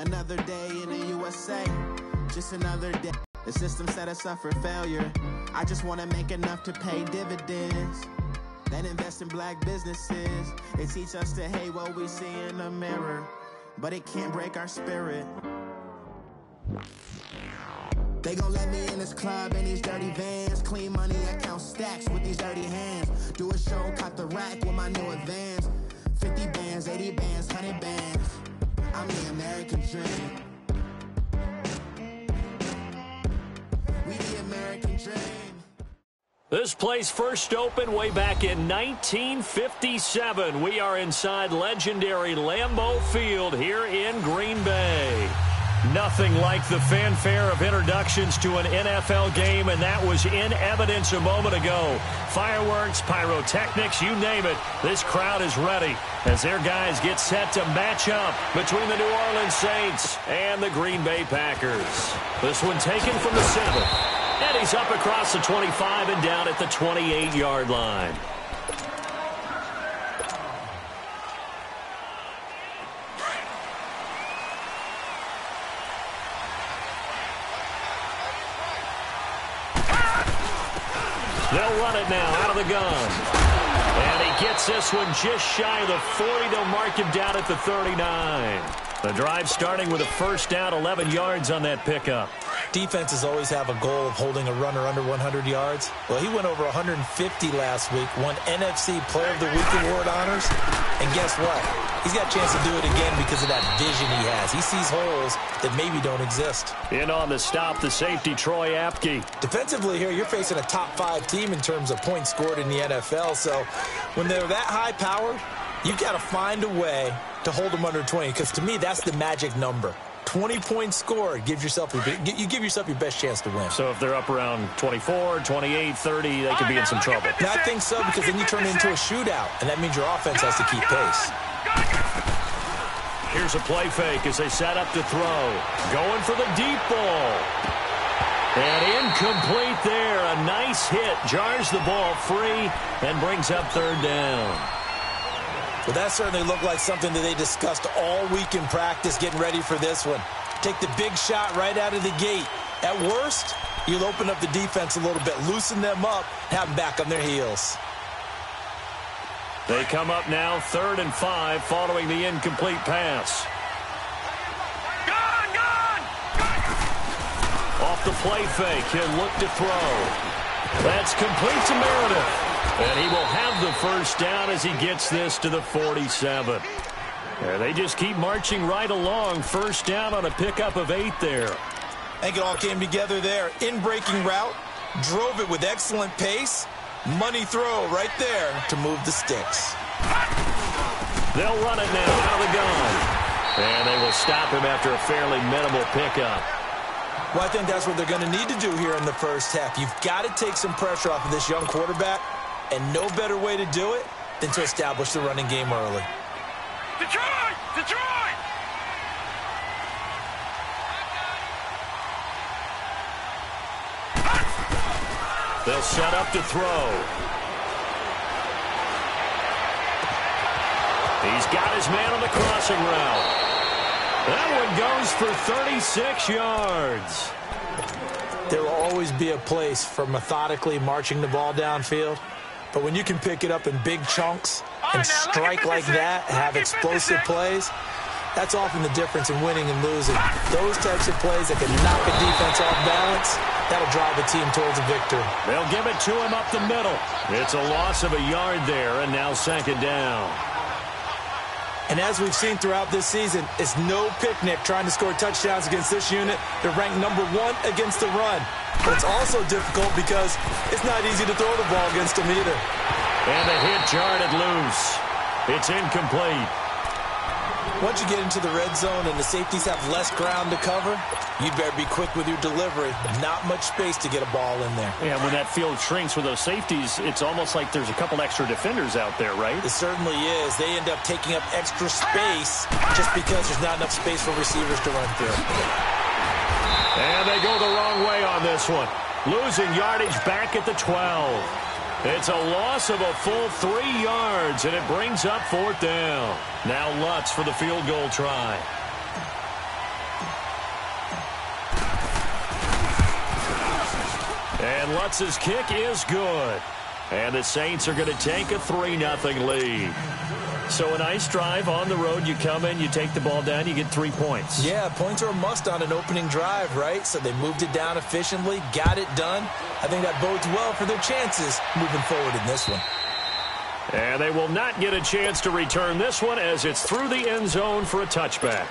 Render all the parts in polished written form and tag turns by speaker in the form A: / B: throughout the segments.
A: Another day in the USA, just another day. The system set us up for failure. I just want to make enough to pay dividends, then invest in black businesses. They teach us to hate what we see in the mirror, but it can't break our spirit. They gon' let me in this club in these dirty vans. Clean money, I count stacks with these dirty hands. Do a show, cut the rack with my new advance. 50 bands, 80 bands, 100 bands. I'm the American dream. We the American dream.
B: This place first opened way back in 1957. We are inside legendary Lambeau Field here in Green Bay. Nothing like the fanfare of introductions to an NFL game, and that was in evidence a moment ago. Fireworks, pyrotechnics, you name it. This crowd is ready as their guys get set to match up between the New Orleans Saints and the Green Bay Packers. This one taken from the 7. And he's up across the 25 and down at the 28-yard line. They'll run it now out of the gun. And he gets this one just shy of the 40. They'll mark him down at the 39. The drive starting with a first down, 11 yards on that pickup.
C: Defenses always have a goal of holding a runner under 100 yards. Well, he went over 150 last week, won NFC Player of the Week award honors. And guess what? He's got a chance to do it again because of that vision he has. He sees holes that maybe don't exist.
B: In on the stop, the safety, Troy Apke.
C: Defensively here, you're facing a top-5 team in terms of points scored in the NFL. So when they're that high-powered, you've got to find a way to hold them under 20, because to me, that's the magic number. 20 points scored, you give yourself your best chance to win.
B: So if they're up around 24, 28, 30, they could be in some trouble.
C: And I think so, because then you turn it into a shootout, and that means your offense has to keep pace.
B: Here's a play fake as they set up to throw. Going for the deep ball. And incomplete there. A nice hit. Jars the ball free and brings up third down.
C: Well, that certainly looked like something that they discussed all week in practice getting ready for this one. Take the big shot right out of the gate. At worst, you'll open up the defense a little bit, loosen them up, have them back on their heels.
B: They come up now 3rd and 5 following the incomplete pass. Off the play fake, he'll look to throw. That's complete to Meredith. And he will have the first down as he gets this to the 47. Yeah, they just keep marching right along. First down on a pickup of 8 there.
C: I think it all came together there. In-breaking route, drove it with excellent pace. Money throw right there to move the sticks.
B: They'll run it now out of the gun. And they will stop him after a fairly minimal pickup.
C: Well, I think that's what they're going to need to do here in the first half. You've got to take some pressure off of this young quarterback, and no better way to do it than to establish the running game early.
D: Detroit! Detroit!
B: They'll set up to throw. He's got his man on the crossing route. That one goes for 36 yards.
C: There will always be a place for methodically marching the ball downfield. But when you can pick it up in big chunks and strike like that, have explosive plays, that's often the difference in winning and losing. Those types of plays that can knock a defense off balance, that'll drive a team towards a victory.
B: They'll give it to him up the middle. It's a loss of a yard there, and now 2nd down.
C: And as we've seen throughout this season, it's no picnic trying to score touchdowns against this unit. They're ranked number 1 against the run. But it's also difficult because it's not easy to throw the ball against them either.
B: And the hit jarred it loose. It's incomplete.
C: Once you get into the red zone and the safeties have less ground to cover, you'd better be quick with your delivery. Not much space to get a ball in there.
B: Yeah, when that field shrinks with those safeties, it's almost like there's a couple extra defenders out there, right?
C: It certainly is. They end up taking up extra space just because there's not enough space for receivers to run through.
B: And they go the wrong way on this one. Losing yardage back at the 12. It's a loss of a full 3 yards, and it brings up 4th down. Now Lutz for the field goal try. And Lutz's kick is good. And the Saints are going to take a 3-0 lead. So a nice drive on the road. You come in, you take the ball down, you get 3 points.
C: Yeah, points are a must on an opening drive, right? So they moved it down efficiently, got it done. I think that bodes well for their chances moving forward in this one.
B: And they will not get a chance to return this one as it's through the end zone for a touchback.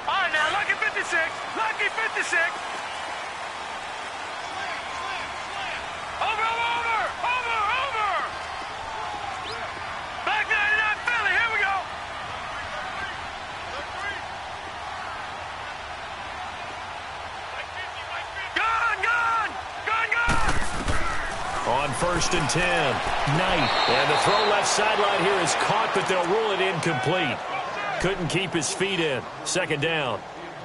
D: All right, now, lucky 56. Lucky 56. Over. Back 99 Philly. Here we go.
B: On 1st and 10, Knight. And the throw left sideline here is caught, but they'll rule it incomplete. Couldn't keep his feet in. 2nd down.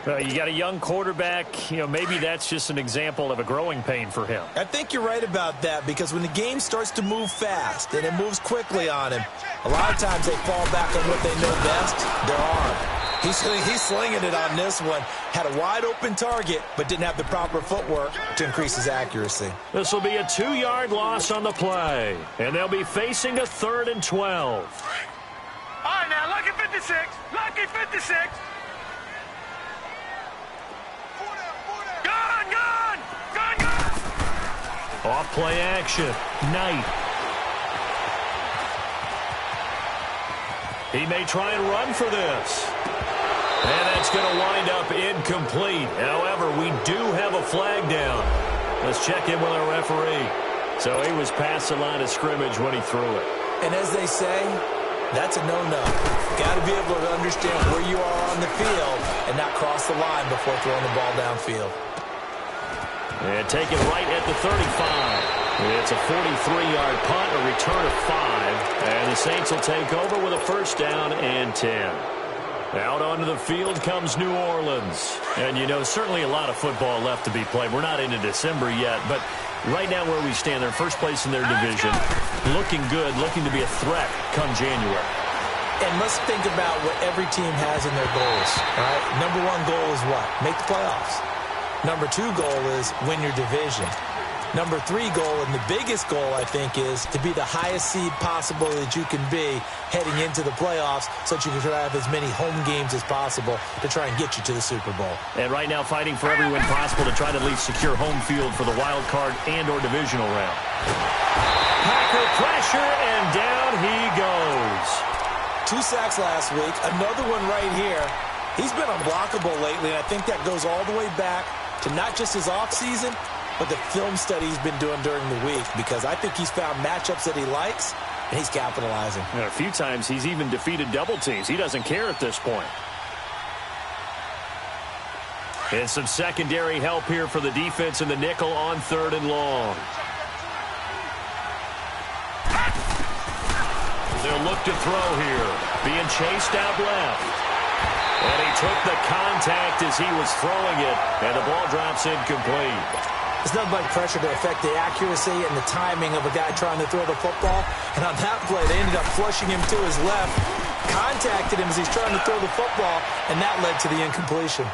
B: You got a young quarterback. Maybe that's just an example of a growing pain for him.
C: I think you're right about that, because when the game starts to move fast and it moves quickly on him, a lot of times they fall back on what they know best, their arm. He's slinging it on this one. Had a wide-open target, but didn't have the proper footwork to increase his accuracy.
B: This will be a 2-yard loss on the play, and they'll be facing a 3rd and 12.
D: All right, now, lucky 56. Lucky 56. Gun!
B: Off play action. Knight. He may try and run for this. And that's going to wind up incomplete. However, we do have a flag down. Let's check in with our referee. So he was past the line of scrimmage when he threw it.
C: And as they say, that's a no-no. Got to be able to understand where you are on the field and not cross the line before throwing the ball downfield.
B: And taken right at the 35. It's a 43-yard punt, a return of 5. And the Saints will take over with a 1st down and 10. Out onto the field comes New Orleans. And, certainly a lot of football left to be played. We're not into December yet, but right now where we stand, they're first place in their division. Looking good, looking to be a threat come January.
C: And let's think about what every team has in their goals. All right? Number 1 goal is what? Make the playoffs. Number 2 goal is win your division. Number 3 goal, and the biggest goal, I think, is to be the highest seed possible that you can be heading into the playoffs so that you can try to have as many home games as possible to try and get you to the Super Bowl.
B: And right now fighting for every win possible to try to at least secure home field for the wild card and or divisional round. Packer pressure, and down he goes.
C: 2 sacks last week, another one right here. He's been unblockable lately, and I think that goes all the way back to not just his offseason, but the film study he's been doing during the week, because I think he's found matchups that he likes, and he's capitalizing.
B: And a few times he's even defeated double teams. He doesn't care at this point. And some secondary help here for the defense in the nickel on 3rd and long. They'll look to throw here. Being chased out left. And he took the contact as he was throwing it, and the ball drops incomplete.
C: It's nothing like pressure to affect the accuracy and the timing of a guy trying to throw the football. And on that play, they ended up flushing him to his left, contacted him as he's trying to throw the football, and that led to the incompletion.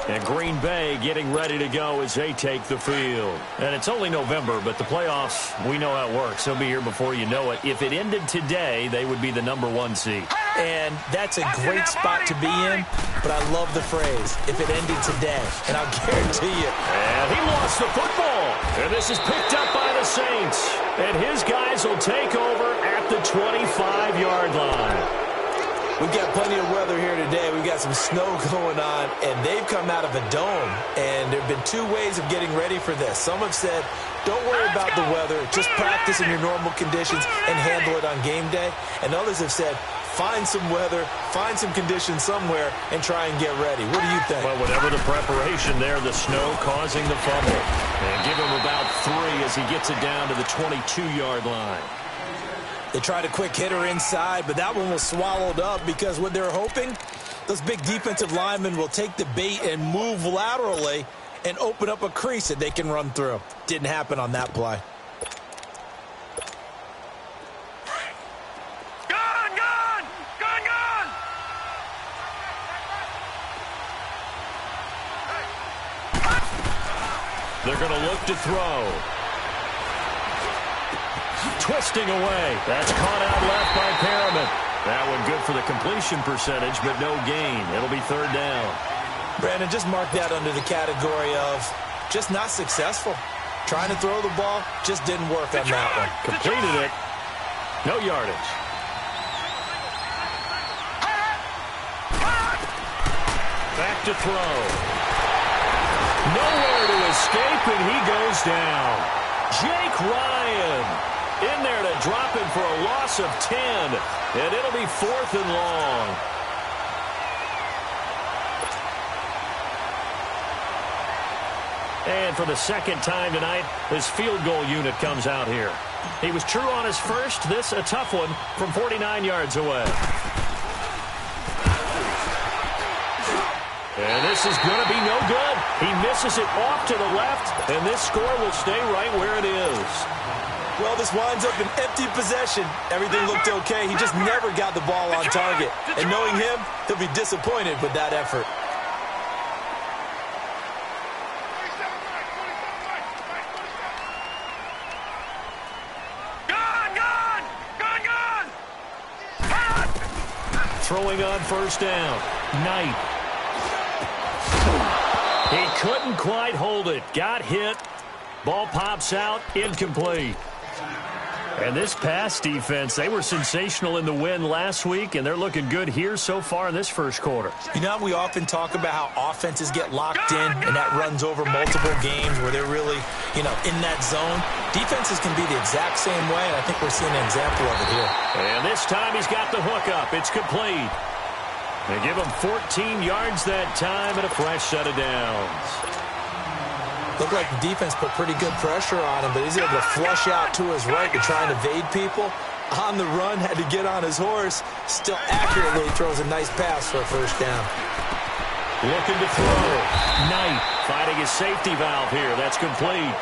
B: And Green Bay getting ready to go as they take the field. And it's only November, but the playoffs, we know how it works. They'll be here before you know it. If it ended today, they would be the number 1 seed.
C: And that's a great spot to be in, but I love the phrase, if it ended today. And I'll guarantee you.
B: And he lost the football. And this is picked up by the Saints. And his guys will take over at the 25-yard line.
C: We've got plenty of weather here today. We've got some snow going on, and they've come out of a dome. And there have been 2 ways of getting ready for this. Some have said, don't worry about the weather. Just practice in your normal conditions and handle it on game day. And others have said, find some weather, find some conditions somewhere, and try and get ready. What do you think?
B: Well, whatever the preparation there, the snow causing the fumble. And give him about 3 as he gets it down to the 22-yard line.
C: They tried a quick hitter inside, but that one was swallowed up because what they're hoping, those big defensive linemen will take the bait and move laterally and open up a crease that they can run through. Didn't happen on that play.
D: Gun!
B: They're going to look to throw. Twisting away. That's caught out left by Perriman. That one good for the completion percentage, but no gain. It'll be third down.
C: Brandon, just mark that under the category of just not successful. Trying to throw the ball, just didn't work on that one.
B: Completed it. No yardage. Back to throw. Nowhere to escape, and he goes down. Jake Ryan in there to drop him for a loss of 10, and it'll be 4th and long. And for the second time tonight, his field goal unit comes out here. He was true on his first. This a tough one from 49 yards away. And this is going to be no good. He misses it off to the left, and this score will stay right where it is.
C: Well, this winds up an empty possession. Everything looked okay. He just never got the ball on target. And knowing him, he'll be disappointed with that effort.
B: Throwing on first down. Knight. He couldn't quite hold it. Got hit. Ball pops out. Incomplete. And this pass defense, they were sensational in the win last week, and they're looking good here so far in this first quarter.
C: You know, we often talk about how offenses get locked in, and that runs over multiple games where they're really, in that zone. Defenses can be the exact same way, and I think we're seeing an example of it here.
B: And this time he's got the hook up. It's complete. They give him 14 yards that time and a fresh set of downs.
C: Looked like the defense put pretty good pressure on him, but he's able to flush out to his right to try and evade people. On the run, had to get on his horse. Still accurately throws a nice pass for a first down.
B: Looking to throw. Knight fighting his safety valve here. That's complete.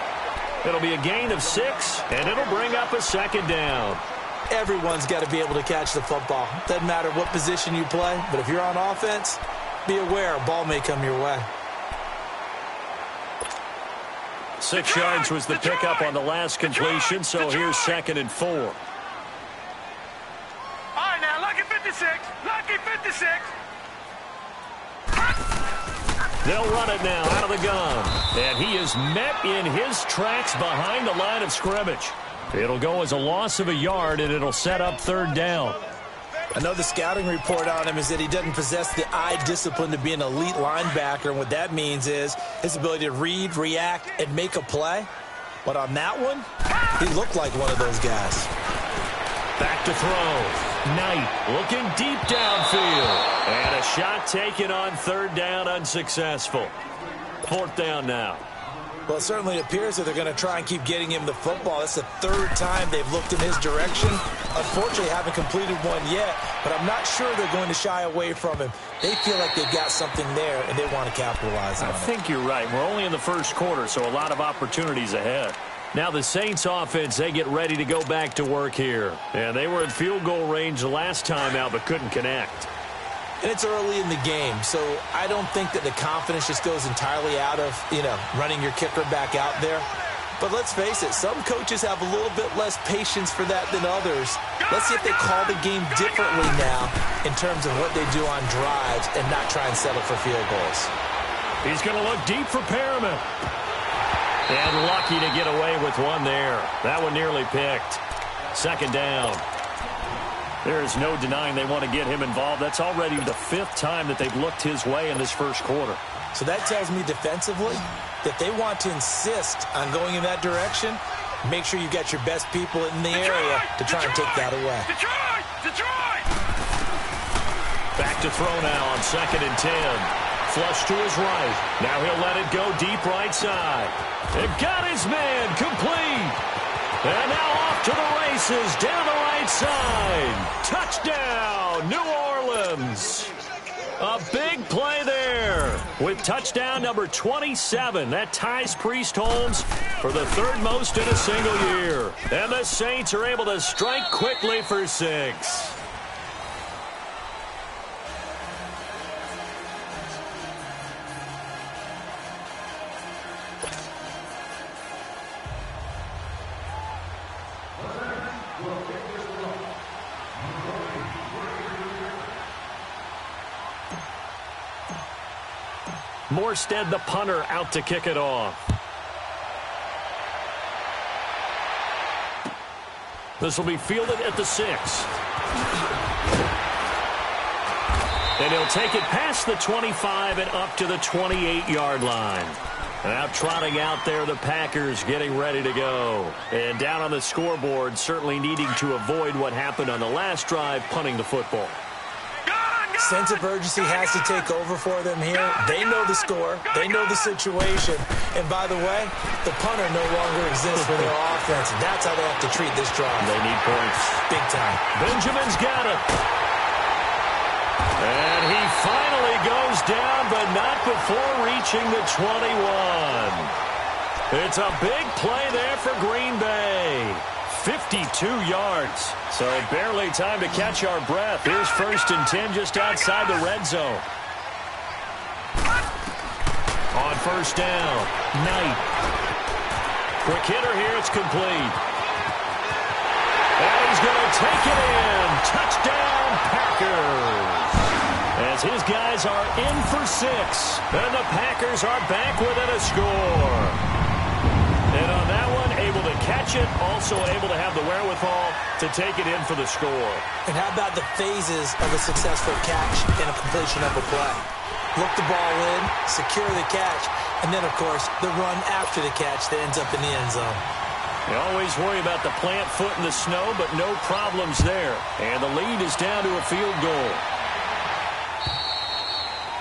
B: It'll be a gain of 6, and it'll bring up a second down.
C: Everyone's got to be able to catch the football. Doesn't matter what position you play, but if you're on offense, be aware a ball may come your way.
B: 6 yards was the pickup on the last completion, so here's 2nd and 4.
D: All right, now, lucky 56. Lucky 56.
B: They'll run it now out of the gun. And he is met in his tracks behind the line of scrimmage. It'll go as a loss of a yard, and it'll set up third down.
C: I know the scouting report on him is that he doesn't possess the eye discipline to be an elite linebacker, and what that means is his ability to read, react, and make a play. But on that one, he looked like one of those guys.
B: Back to throw. Knight looking deep downfield. And a shot taken on third down, unsuccessful. 4th down now.
C: Well, it certainly appears that they're going to try and keep getting him the football. That's the 3rd time they've looked in his direction. Unfortunately, haven't completed one yet, but I'm not sure they're going to shy away from him. They feel like they've got something there, and they want to capitalize on it.
B: I think you're right. We're only in the first quarter, so a lot of opportunities ahead. Now the Saints offense, they get ready to go back to work here. And they were in field goal range the last time out, but couldn't connect.
C: And it's early in the game, so I don't think that the confidence just goes entirely out of, running your kicker back out there. But let's face it, some coaches have a little bit less patience for that than others. Let's see if they call the game differently now in terms of what they do on drives and not try and settle for field goals.
B: He's going to look deep for Perriman. And lucky to get away with one there. That one nearly picked. 2nd down. There is no denying they want to get him involved. That's already the 5th time that they've looked his way in this first quarter.
C: So that tells me defensively that they want to insist on going in that direction. Make sure you got your best people in the area to try and take that away.
B: Back to throw now on 2nd and 10. Flush to his right. Now he'll let it go deep right side. It got his man complete. And now off to the races down the right side. Touchdown, New Orleans. A big play there with touchdown number 27. That ties Priest Holmes for the 3rd most in a single year. And the Saints are able to strike quickly for 6. Morstead, the punter, out to kick it off. This will be fielded at the 6. And he'll take it past the 25 and up to the 28-yard line. Now trotting out there, the Packers getting ready to go. And down on the scoreboard, certainly needing to avoid what happened on the last drive, punting the football.
C: Sense of urgency has to take over for them here. They know the score. They know the situation. And by the way, the punter no longer exists for their offense. That's how they have to treat this drive.
B: They need points.
C: Big time.
B: Benjamin's got it. And he finally goes down, but not before reaching the 21. It's a big play there for Green Bay. 52 yards. So barely time to catch our breath. Here's 1st and 10 just outside the red zone. On 1st down, Knight. Quick hitter here, it's complete. And he's going to take it in. Touchdown, Packers. As his guys are in for 6. And the Packers are back within a score. And on that one, able to catch it, also able to have the wherewithal to take it in for the score.
C: And how about the phases of a successful catch and a completion of a play? Look the ball in, secure the catch, and then, of course, the run after the catch that ends up in the end zone.
B: You always worry about the plant foot in the snow, but no problems there. And the lead is down to a field goal.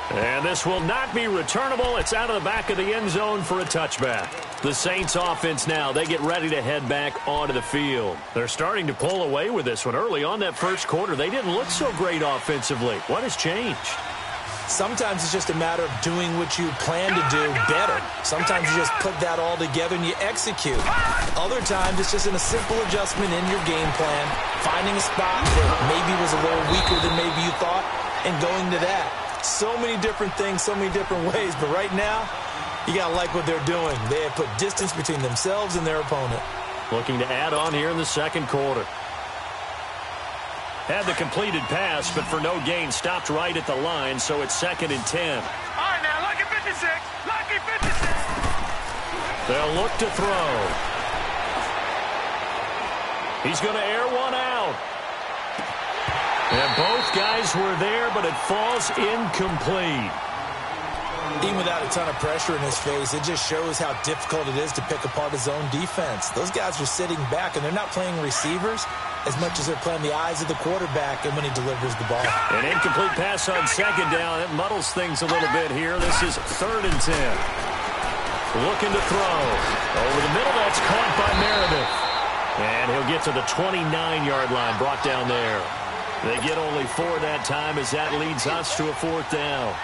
B: And this will not be returnable. It's out of the back of the end zone for a touchback. The Saints offense now, they get ready to head back onto the field. They're starting to pull away with this one. Early on that first quarter, they didn't look so great offensively. What has changed?
C: Sometimes it's just a matter of doing what you plan to do better. Sometimes you just put that all together and you execute. Other times it's just in a simple adjustment in your game plan, finding a spot that maybe was a little weaker than maybe you thought, and going to that. So many different things, so many different ways, but right now, you got to like what they're doing. They have put distance between themselves and their opponent.
B: Looking to add on here in the second quarter. Had the completed pass, but for no gain, stopped right at the line, so it's 2nd and 10.
D: All right, now, lucky 56. Lucky 56.
B: They'll look to throw. He's going to air one out. And both guys were there, but it falls incomplete.
C: Even without a ton of pressure in his face, it just shows how difficult it is to pick apart his own defense. Those guys are sitting back, and they're not playing receivers as much as they're playing the eyes of the quarterback and when he delivers the ball.
B: An incomplete pass on 2nd down. It muddles things a little bit here. This is 3rd and 10. Looking to throw. Over the middle, that's caught by Meredith. And he'll get to the 29-yard line, brought down there. They get only 4 that time as that leads us to a 4th down.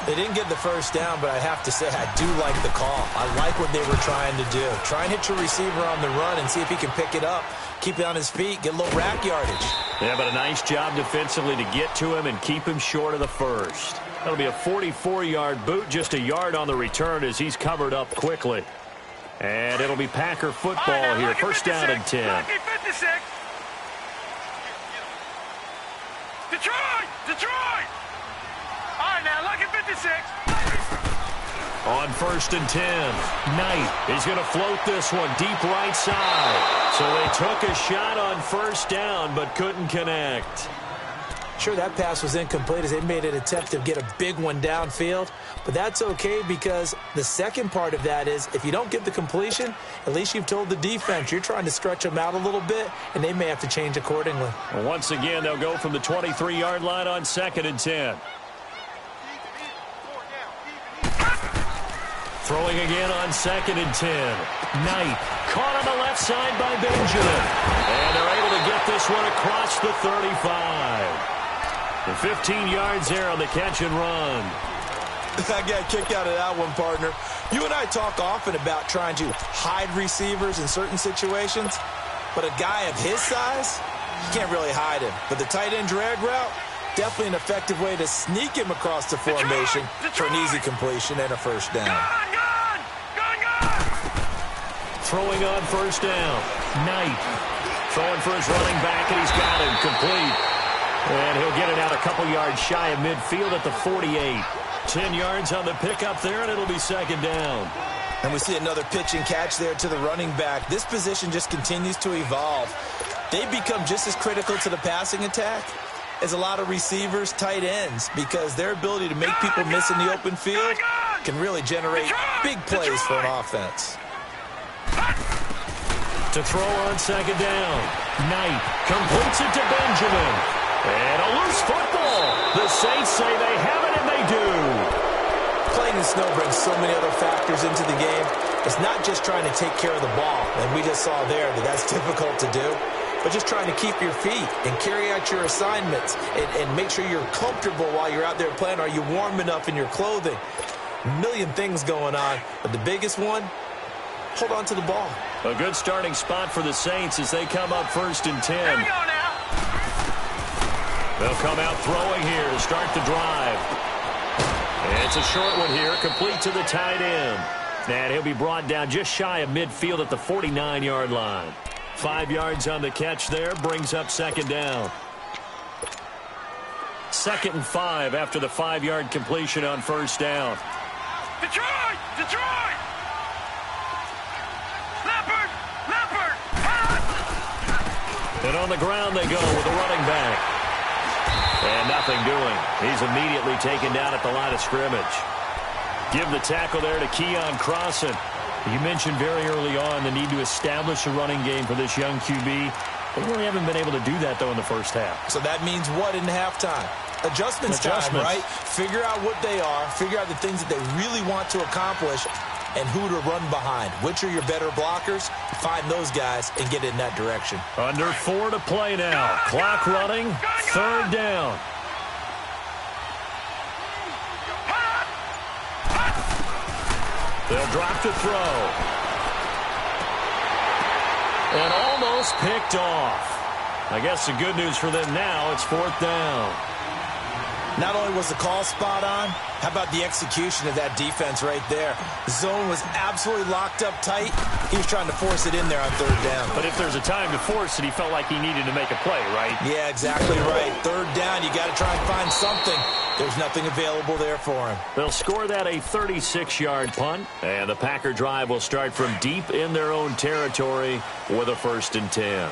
C: They didn't get the first down, but I have to say I do like the call. I like what they were trying to do. Try and hit your receiver on the run and see if he can pick it up, keep it on his feet, get a little rack yardage.
B: Yeah, but a nice job defensively to get to him and keep him short of the first. That'll be a 44-yard boot, just a yard on the return as he's covered up quickly. And it'll be Packer football here, 1st down and 10.
D: Lucky 56. Detroit! All right, now, lucky 56.
B: On 1st and 10, Knight is going to float this one deep right side. So they took a shot on 1st down, but couldn't connect.
C: Sure, that pass was incomplete as they made an attempt to get a big one downfield, but that's okay because the second part of that is if you don't get the completion, at least you've told the defense you're trying to stretch them out a little bit, and they may have to change accordingly.
B: Well, once again, they'll go from the 23-yard line on 2nd and 10. Throwing again on 2nd and 10. Knight caught on the left side by Benjamin. And they're able to get this one across the 35. The 15 yards there on the catch and run.
C: I got a kick out of that one, partner. You and I talk often about trying to hide receivers in certain situations, but a guy of his size, you can't really hide him. But the tight end drag route, definitely an effective way to sneak him across the formation for an easy completion and a 1st down.
D: Gun!
B: Throwing on 1st down. Knight throwing for his running back, and he's got him complete. And he'll get it out a couple yards shy of midfield at the 48. 10 yards on the pickup there, and it'll be second down.
C: And we see another pitch and catch there to the running back. This position just continues to evolve. They become just as critical to the passing attack as a lot of receivers, tight ends, because their ability to make people miss in the open field can really generate big plays for an offense.
B: To throw on second down. Knight completes it to Benjamin. And a loose football. The Saints say they have it, and they do.
C: Playing in snow brings so many other factors into the game. It's not just trying to take care of the ball, and we just saw there that that's difficult to do, but just trying to keep your feet and carry out your assignments and make sure you're comfortable while you're out there playing. Are you warm enough in your clothing? A million things going on, but the biggest one, hold on to the ball.
B: A good starting spot for the Saints as they come up 1st and 10.
D: Here we go now.
B: They'll come out throwing here to start the drive. And it's a short one here, complete to the tight end. And he'll be brought down just shy of midfield at the 49-yard line. 5 yards on the catch there, brings up second down. 2nd and 5 after the 5-yard completion on first down.
D: Detroit! Detroit! Leopard! Leopard!
B: And on the ground they go with the running back. And nothing doing. He's immediately taken down at the line of scrimmage. Give the tackle there to Keon Crossan. You mentioned very early on the need to establish a running game for this young QB. They really haven't been able to do that, though, in the first half.
C: So that means what in halftime? Adjustments time, right? Figure out what they are. Figure out the things that they really want to accomplish and who to run behind. Which are your better blockers? Find those guys and get in that direction.
B: Under 4 to play now. Clock running. 3rd down. They'll drop to throw. And almost picked off. I guess the good news for them now, it's 4th down.
C: Not only was the call spot on, how about the execution of that defense right there? The zone was absolutely locked up tight. He was trying to force it in there on 3rd down.
B: But if there's a time to force it, he felt like he needed to make a play, right?
C: Yeah, exactly right. 3rd down, you got to try and find something. There's nothing available there for him.
B: They'll score that a 36-yard punt, and the Packer drive will start from deep in their own territory with a 1st and 10.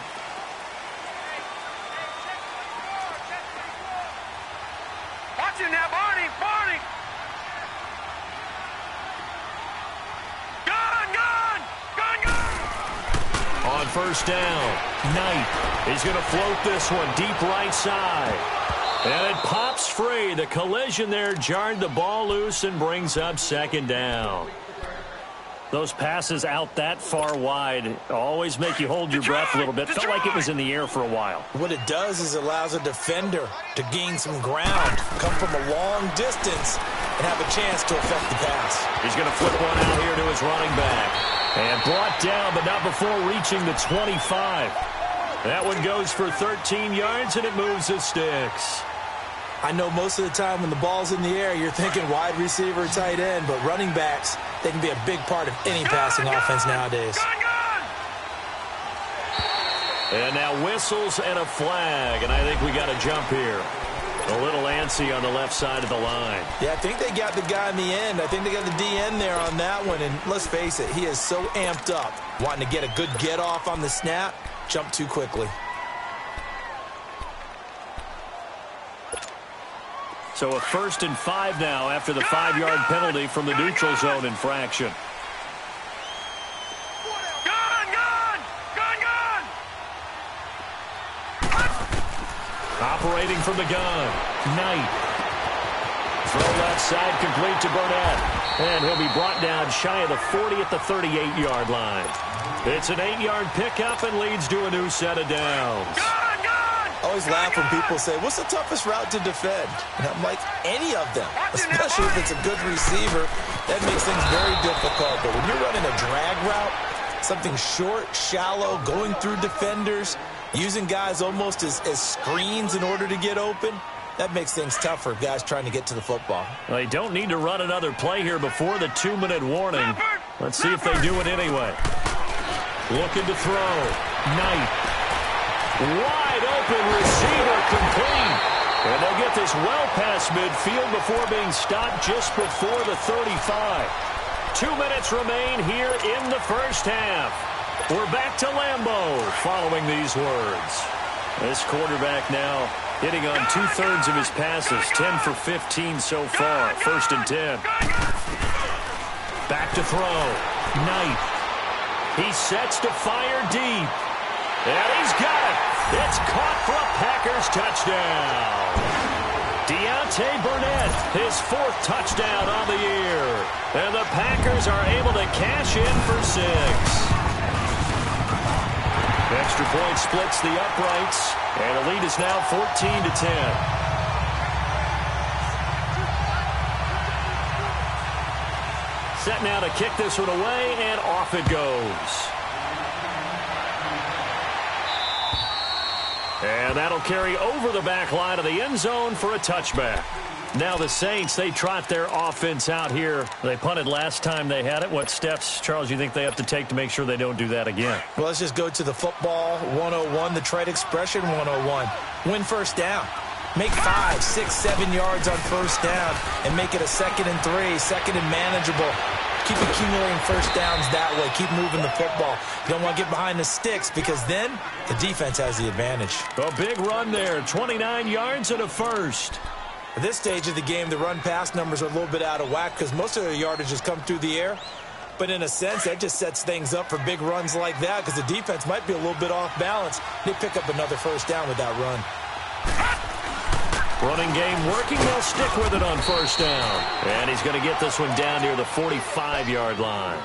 D: Watch him now, Barney! Barney! Gun! Gun! Gun! Gun!
B: On 1st down, Knight is going to float this one deep right side. And it pops free. The collision there jarred the ball loose and brings up 2nd down. Those passes out that far wide always make you hold your breath a little bit. Felt like it was in the air for a while.
C: What it does is it allows a defender to gain some ground, come from a long distance, and have a chance to affect the pass.
B: He's going to flip one out here to his running back. And brought down, but not before reaching the 25. That one goes for 13 yards, and it moves the sticks.
C: I know most of the time when the ball's in the air, you're thinking wide receiver, tight end, but running backs, they can be a big part of any passing offense nowadays.
B: And now whistles and a flag, and I think we got a jump here. A little antsy on the left side of the line.
C: Yeah, I think they got the guy in the end. I think they got the DN there on that one, and let's face it, he is so amped up, wanting to get a good get off on the snap, jump too quickly.
B: So a 1st and 5 now after the 5-yard penalty from the neutral zone infraction.
D: Gun! Gun! Gun! Gun!
B: Operating from the gun, Knight. Throw left side complete to Burnett. And he'll be brought down shy of the 40 at the 38-yard line. It's an 8-yard pickup and leads to a new set of downs.
C: I always laugh when people say, what's the toughest route to defend? And I'm like, any of them, especially if it's a good receiver. That makes things very difficult. But when you're running a drag route, something short, shallow, going through defenders, using guys almost as screens in order to get open, that makes things tough for guys trying to get to the football.
B: Well, they don't need to run another play here before the 2-minute warning. Let's see if they do it anyway. Looking to throw. Knight. Wide open receiver complete. And they'll get this well past midfield before being stopped just before the 35. 2 minutes remain here in the first half. We're back to Lambeau following these words. This quarterback now hitting on 2/3 of his passes, 10 for 15 so far. 1st and 10. Back to throw. Knight. He sets to fire deep. And he's got it. It's caught for a Packers touchdown. Deontay Burnett, his 4th touchdown on the year. And the Packers are able to cash in for 6. Extra point splits the uprights, and the lead is now 14-10. Set now to kick this one away, and off it goes. And that'll carry over the back line of the end zone for a touchback. Now the Saints, they trot their offense out here. They punted last time they had it. What steps, Charles, you think they have to take to make sure they don't do that again?
C: Well, let's just go to the football 101, the trade expression 101. Win first down. Make 5, 6, 7 yards on first down and make it a 2nd and 3, 2nd and manageable. Keep accumulating first downs that way. Keep moving the football. You don't want to get behind the sticks because then the defense has the advantage.
B: A big run there, 29 yards and a first.
C: At this stage of the game, the run-pass numbers are a little bit out of whack because most of their yardage has come through the air. But in a sense, that just sets things up for big runs like that because the defense might be a little bit off balance. They pick up another first down with that run.
B: Running game working. They'll stick with it on first down. And he's going to get this one down near the 45-yard line.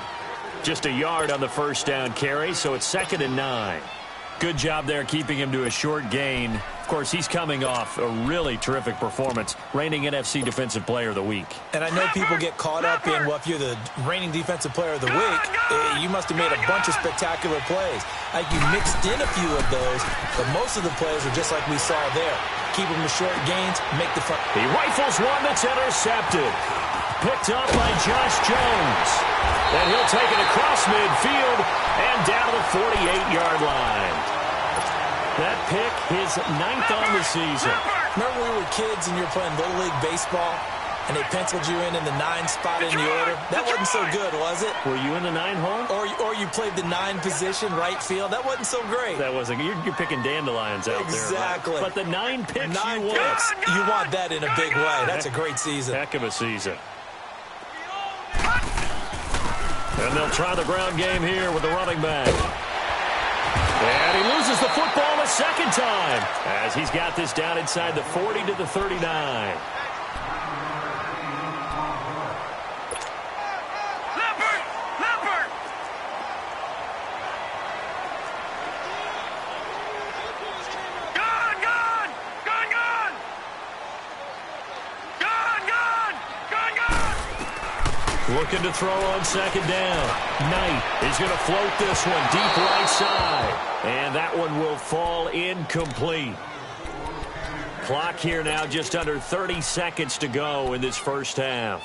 B: Just a yard on the first down carry, so it's 2nd and 9. Good job there keeping him to a short gain. Of course, he's coming off a really terrific performance, reigning NFC Defensive Player of the Week.
C: And I know people get caught up in, well, if you're the reigning Defensive Player of the Week, you must have made a bunch of spectacular plays. Like you mixed in a few of those, but most of the plays are just like we saw there. Keep them to short gains, make the fun.
B: He rifles one that's intercepted. Picked up by Josh Jones. And he'll take it across midfield and down to the 48-yard line. That pick, his 9th on the season.
C: Remember when we were kids and you were playing Little League Baseball and they penciled you in the 9 spot in the order? That wasn't so good, was it?
B: Were you in the 9 hole?
C: Or you played the 9 position, right field. That wasn't so great.
B: That wasn't. You're picking dandelions out there.
C: Exactly.
B: Right? But the 9 picks
C: you
B: want.
C: Picks, you want that in a big way. That's a great season.
B: Heck of a season. And they'll try the ground game here with the running back. And he loses the football a 2nd time as he's got this down inside the 40 to the 39. Looking to throw on 2nd down. Knight is going to float this one deep right side. And that one will fall incomplete. Clock here now just under 30 seconds to go in this first half.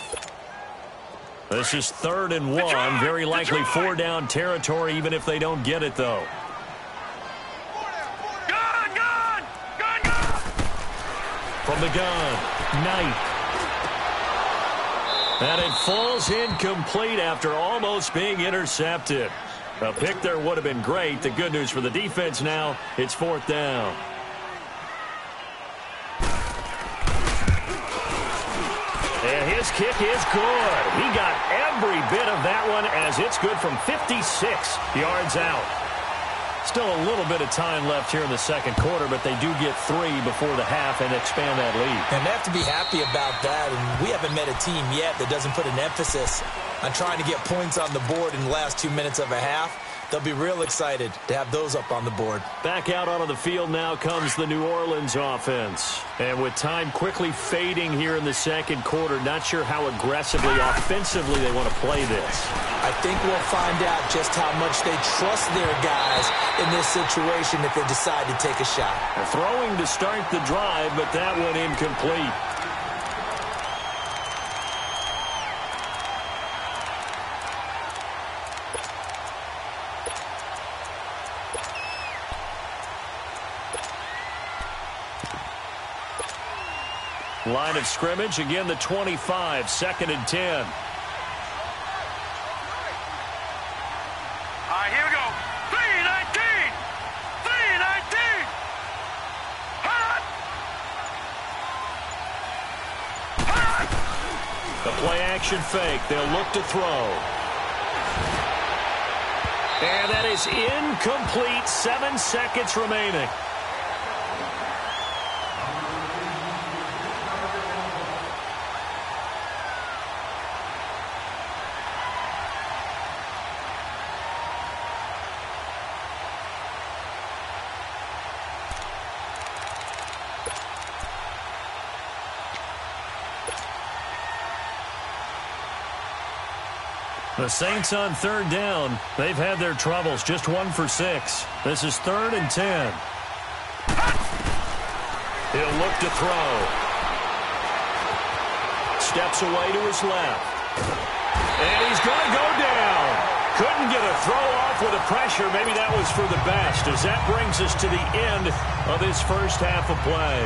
B: This is 3rd and 1. Very likely 4-down territory even if they don't get it, though. From the gun, Knight. And it falls incomplete after almost being intercepted. A pick there would have been great. The good news for the defense now, it's 4th down. And his kick is good. He got every bit of that one as it's good from 56 yards out. Still a little bit of time left here in the 2nd quarter, but they do get 3 before the half and expand that lead.
C: And they have to be happy about that. And we haven't met a team yet that doesn't put an emphasis on trying to get points on the board in the last 2 minutes of a half. They'll be real excited to have those up on the board.
B: Back out onto the field now comes the New Orleans offense. And with time quickly fading here in the 2nd quarter, not sure how aggressively, offensively they want to play this.
C: I think we'll find out just how much they trust their guys in this situation if they decide to take a shot.
B: Throwing to start the drive, but that one incomplete. Line of scrimmage, again the 25, 2nd and 10.
D: All right, here we go. 3-19. 3-19. Hot. Hot.
B: The play action fake. They'll look to throw. And that is incomplete. 7 seconds remaining. The Saints on 3rd down. They've had their troubles. Just 1 for 6. This is 3rd and 10. He'll look to throw. Steps away to his left. And he's going to go down. Couldn't get a throw off with the pressure. Maybe that was for the best, as that brings us to the end of this first half of play.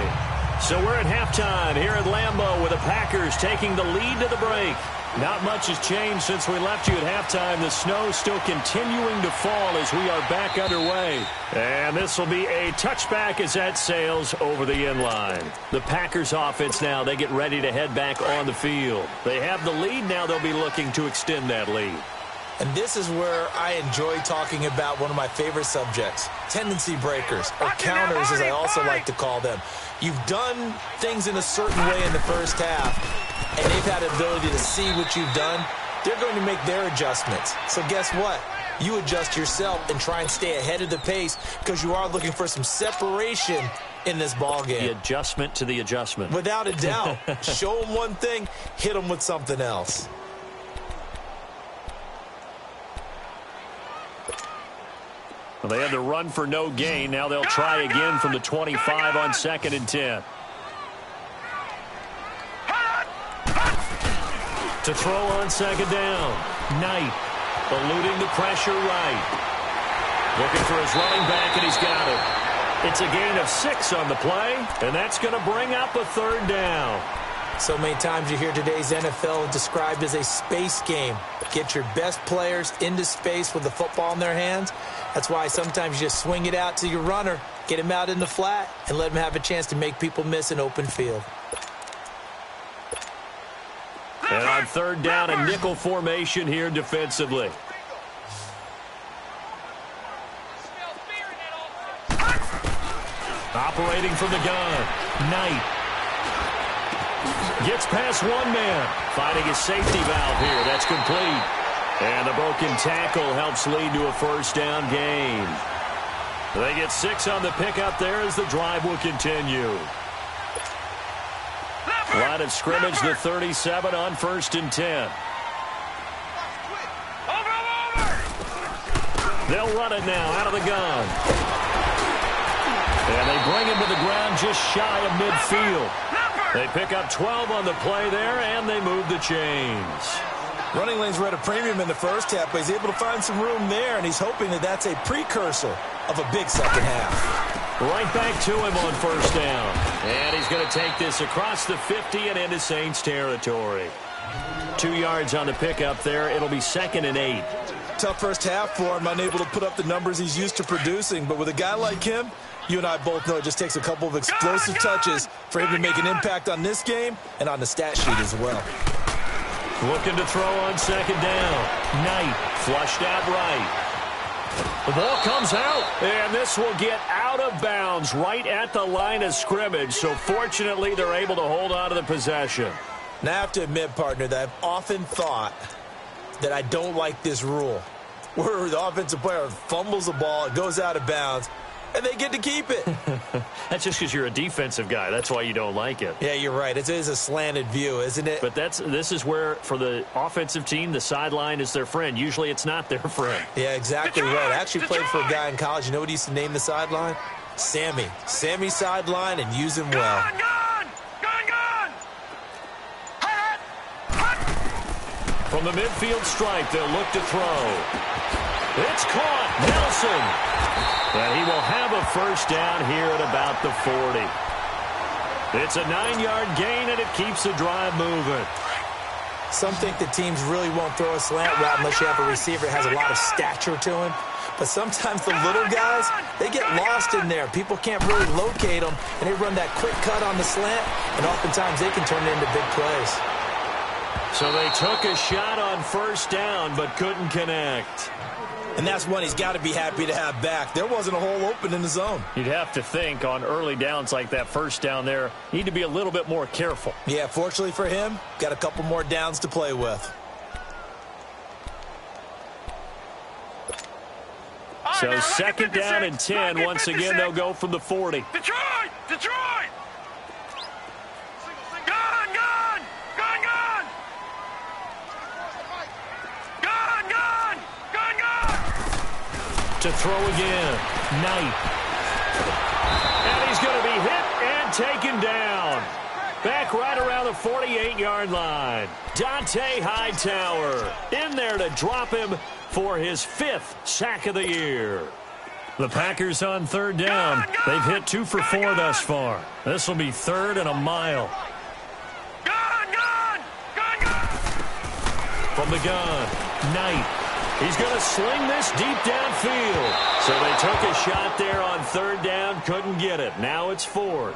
B: So we're at halftime here at Lambeau with the Packers taking the lead to the break. Not much has changed since we left you at halftime. The snow still continuing to fall as we are back underway. And this will be a touchback as that sails over the end line. The Packers offense now, they get ready to head back on the field. They have the lead. Now they'll be looking to extend that lead.
C: And this is where I enjoy talking about one of my favorite subjects, tendency breakers, or counters as I also like to call them. You've done things in a certain way in the first half, and they've had the ability to see what you've done. They're going to make their adjustments. So guess what? You adjust yourself and try and stay ahead of the pace because you are looking for some separation in this ball game.
B: The adjustment to the adjustment.
C: Without a doubt. Show them one thing, hit them with something else.
B: Well, they had the run for no gain. Now they'll try again from the 25 on 2nd and 10. To throw on 2nd down. Knight eluding the pressure right. Looking for his running back, and he's got it. It's a gain of 6 on the play, and that's going to bring up a 3rd down.
C: So many times you hear today's NFL described as a space game. Get your best players into space with the football in their hands. That's why sometimes you just swing it out to your runner, get him out in the flat, and let him have a chance to make people miss an open field.
B: And on 3rd down, a nickel formation here defensively. Operating from the gun, Knight. Gets past one man, finding his safety valve here. That's complete. And the broken tackle helps lead to a 1st down gain. They get 6 on the pickup there as the drive will continue. Line of scrimmage, the 37 on 1st and 10. They'll run it now out of the gun. And they bring him to the ground just shy of midfield. They pick up 12 on the play there, and they move the chains.
C: Running lanes were at a premium in the first half, but he's able to find some room there, and he's hoping that that's a precursor of a big second half.
B: Right back to him on 1st down. And he's going to take this across the 50 and into Saints territory. 2 yards on the pickup there. It'll be 2nd and 8.
C: Tough first half for him, unable to put up the numbers he's used to producing. But with a guy like him, you and I both know it just takes a couple of explosive touches for him to make an impact on this game and on the stat sheet as well.
B: Looking to throw on 2nd down. Knight flushed out right. The ball comes out, and this will get out of bounds right at the line of scrimmage. So fortunately, they're able to hold on to the possession.
C: Now, I have to admit, partner, that I've often thought that I don't like this rule, where the offensive player fumbles the ball, it goes out of bounds, and they get to keep it.
B: That's just because you're a defensive guy. That's why you don't like it.
C: Yeah, you're right. It is a slanted view, isn't it?
B: But this is where, for the offensive team, the sideline is their friend. Usually it's not their friend.
C: Yeah, exactly right. I actually played for a guy in college. You know what he used to name the sideline? Sammy. Sammy sideline, and use him well.
D: Gun!
B: From the midfield stripe, they'll look to throw. It's caught. Nelson. And he will have a 1st down here at about the 40. It's a 9-yard gain, and it keeps the drive moving.
C: Some think that teams really won't throw a slant route unless you have a receiver that has a lot of stature to him. But sometimes the little guys, they get lost in there. People can't really locate them, and they run that quick cut on the slant, and oftentimes they can turn it into big plays.
B: So they took a shot on first down, but couldn't connect.
C: And that's one he's got to be happy to have back. There wasn't a hole open in the zone.
B: You'd have to think on early downs like that first down there, need to be a little bit more careful.
C: Yeah, fortunately for him, got a couple more downs to play with.
B: So second down and 10. Once again, they'll go from the 40.
D: Detroit! Detroit! Gun! Gun! Gun! Gun! Gun! Gun! Gun! Gun!
B: To throw again. Knight. And he's going to be hit and taken down. Back right around the 48-yard line. Dante Hightower in there to drop him for his 5th sack of the year. The Packers on third down. They've hit 2 for 4 thus far. This will be 3rd and a mile. From the gun, Knight. He's going to sling this deep downfield. So they took a shot there on third down, couldn't get it. Now it's 4th.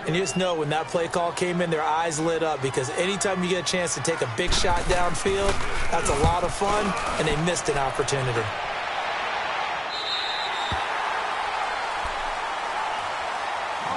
C: And you just know when that play call came in, their eyes lit up, because anytime you get a chance to take a big shot downfield, that's a lot of fun, and they missed an opportunity.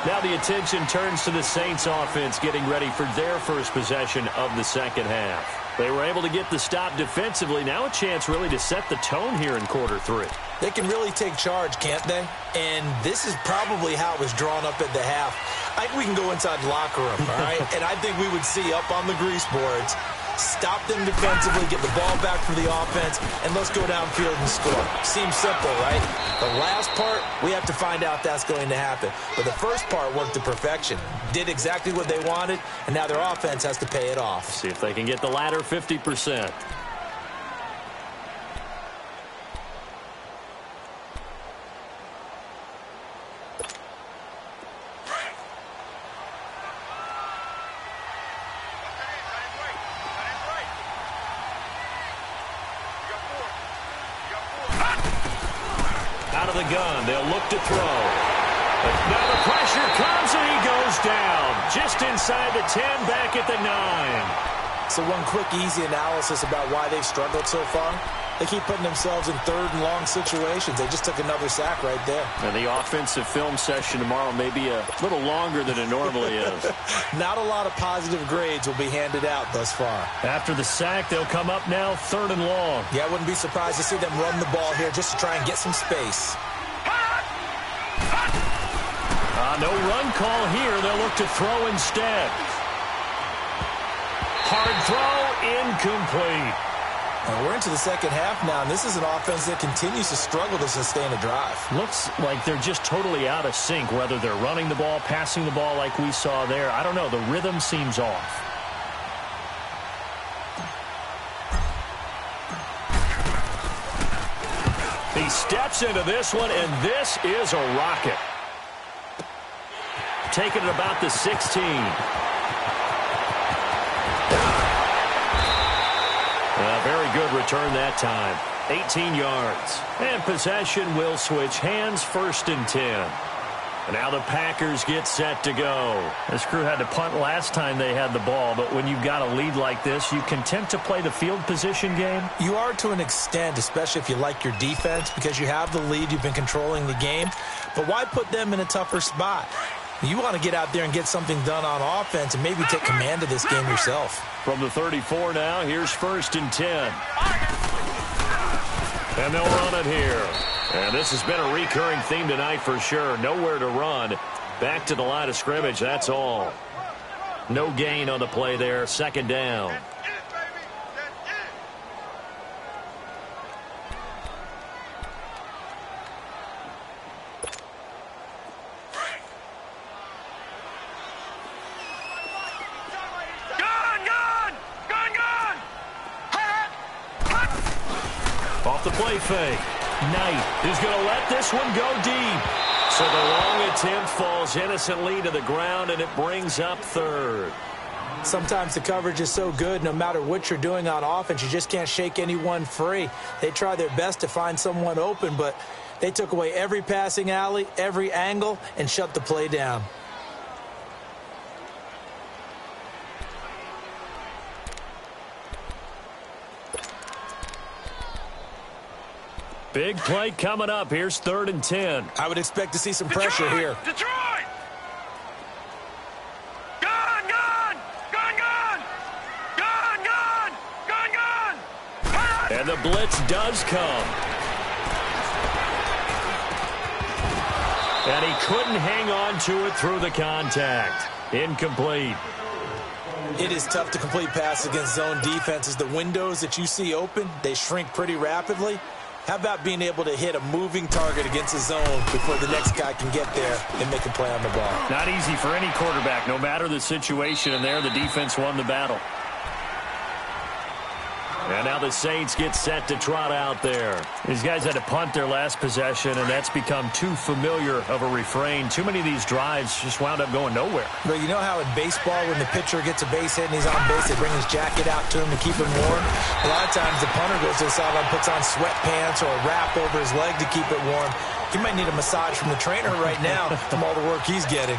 B: Now the attention turns to the Saints offense getting ready for their first possession of the second half. They were able to get the stop defensively. Now a chance really to set the tone here in quarter 3.
C: They can really take charge, can't they? And this is probably how it was drawn up at the half. I think we can go inside the locker room, all right? And I think we would see up on the grease boards, stop them defensively, get the ball back for the offense, and let's go downfield and score. Seems simple, right? The last part, we have to find out that's going to happen. But the first part worked to perfection. Did exactly what they wanted, and now their offense has to pay it off.
B: See if they can get the latter 50%. Out of the gun, they'll look to throw. But now the pressure comes and he goes down. Just inside the 10, back at the 9.
C: So one quick, easy analysis about why they've struggled so far. They keep putting themselves in third and long situations. They just took another sack right there.
B: And the offensive film session tomorrow may be a little longer than it normally is.
C: Not a lot of positive grades will be handed out thus far.
B: After the sack, they'll come up now third and long.
C: Yeah, I wouldn't be surprised to see them run the ball here just to try and get some space.
B: No run call here. They'll look to throw instead. Hard throw, incomplete.
C: And we're into the second half now, and this is an offense that continues to struggle to sustain a drive.
B: Looks like they're just totally out of sync, whether they're running the ball, passing the ball like we saw there. I don't know. The rhythm seems off. He steps into this one, and this is a rocket. Taking it about the 16. Very good return that time. 18 yards. And possession will switch hands, 1st and 10. And now the Packers get set to go. This crew had to punt last time they had the ball, but when you've got a lead like this, you content to play the field position game?
C: You are to an extent, especially if you like your defense, because you have the lead, you've been controlling the game. But why put them in a tougher spot? You want to get out there and get something done on offense and maybe take command of this game yourself.
B: From the 34 now, here's 1st and 10. And they'll run it here. And this has been a recurring theme tonight for sure. Nowhere to run. Back to the line of scrimmage, that's all. No gain on the play there. 2nd down. Off the play fake. Knight is going to let this one go deep. So the long attempt falls innocently to the ground, and it brings up third.
C: Sometimes the coverage is so good, no matter what you're doing on offense, you just can't shake anyone free. They try their best to find someone open, but they took away every passing alley, every angle, and shut the play down.
B: Big play coming up. Here's 3rd and 10.
C: I would expect to see some pressure here.
D: Detroit! Gone! Gone! Gone! Gone! Gone! Gone! Gone! Gone!
B: And the blitz does come. And he couldn't hang on to it through the contact. Incomplete.
C: It is tough to complete passes against zone defenses. The windows that you see open, they shrink pretty rapidly. How about being able to hit a moving target against a zone before the next guy can get there and make a play on the ball?
B: Not easy for any quarterback, no matter the situation, and there the defense won the battle. And now the Saints get set to trot out there. These guys had to punt their last possession, and that's become too familiar of a refrain. Too many of these drives just wound up going nowhere.
C: But you know how in baseball, when the pitcher gets a base hit and he's on base, they bring his jacket out to him to keep him warm? A lot of times the punter goes to the sideline, puts on sweatpants or a wrap over his leg to keep it warm. He might need a massage from the trainer right now from all the work he's getting.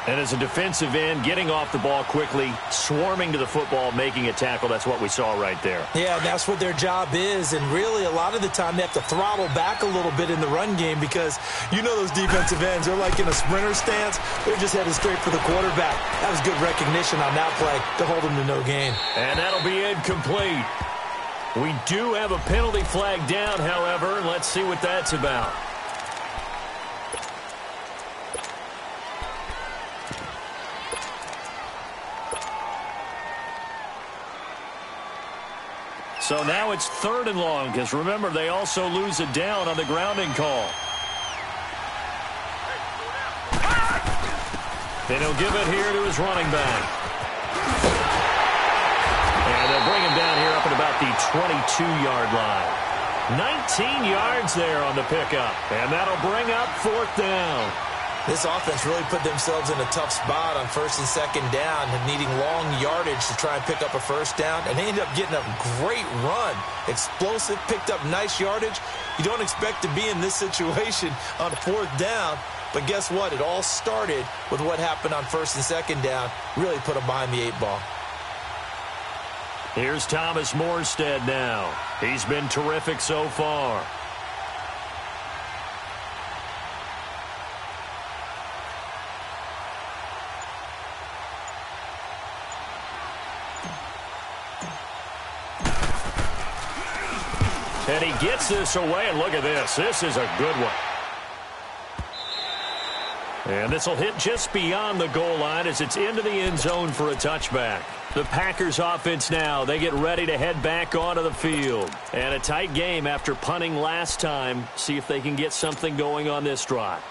B: And as a defensive end, getting off the ball quickly, swarming to the football, making a tackle, that's what we saw right there.
C: Yeah, and that's what their job is. And really, a lot of the time, they have to throttle back a little bit in the run game because you know those defensive ends, they're like in a sprinter stance. They're just headed straight for the quarterback. That was good recognition on that play to hold him to no gain.
B: And that'll be incomplete. We do have a penalty flag down, however. Let's see what that's about. So now it's 3rd and long, because remember, they also lose it down on the grounding call. And he'll give it here to his running back. And they'll bring him down here up at about the 22-yard line. 19 yards there on the pickup. And that'll bring up 4th down.
C: This offense really put themselves in a tough spot on 1st and 2nd down, needing long yardage to try and pick up a 1st down, and they ended up getting a great run. Explosive, picked up nice yardage. You don't expect to be in this situation on 4th down, but guess what? It all started with what happened on 1st and 2nd down. Really put them behind the 8 ball.
B: Here's Thomas Morstead now. He's been terrific so far. And he gets this away, and look at this. This is a good one. And this will hit just beyond the goal line as it's into the end zone for a touchback. The Packers offense now, they get ready to head back onto the field. And a tight game after punting last time. See if they can get something going on this drive.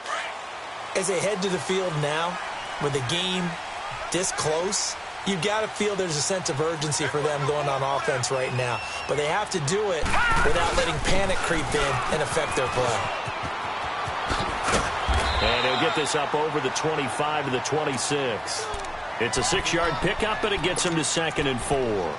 C: As they head to the field now, with the game this close, you've got to feel there's a sense of urgency for them going on offense right now. But they have to do it without letting panic creep in and affect their play.
B: And he'll get this up over the 25 to the 26. It's a 6-yard pickup, but it gets him to 2nd and 4.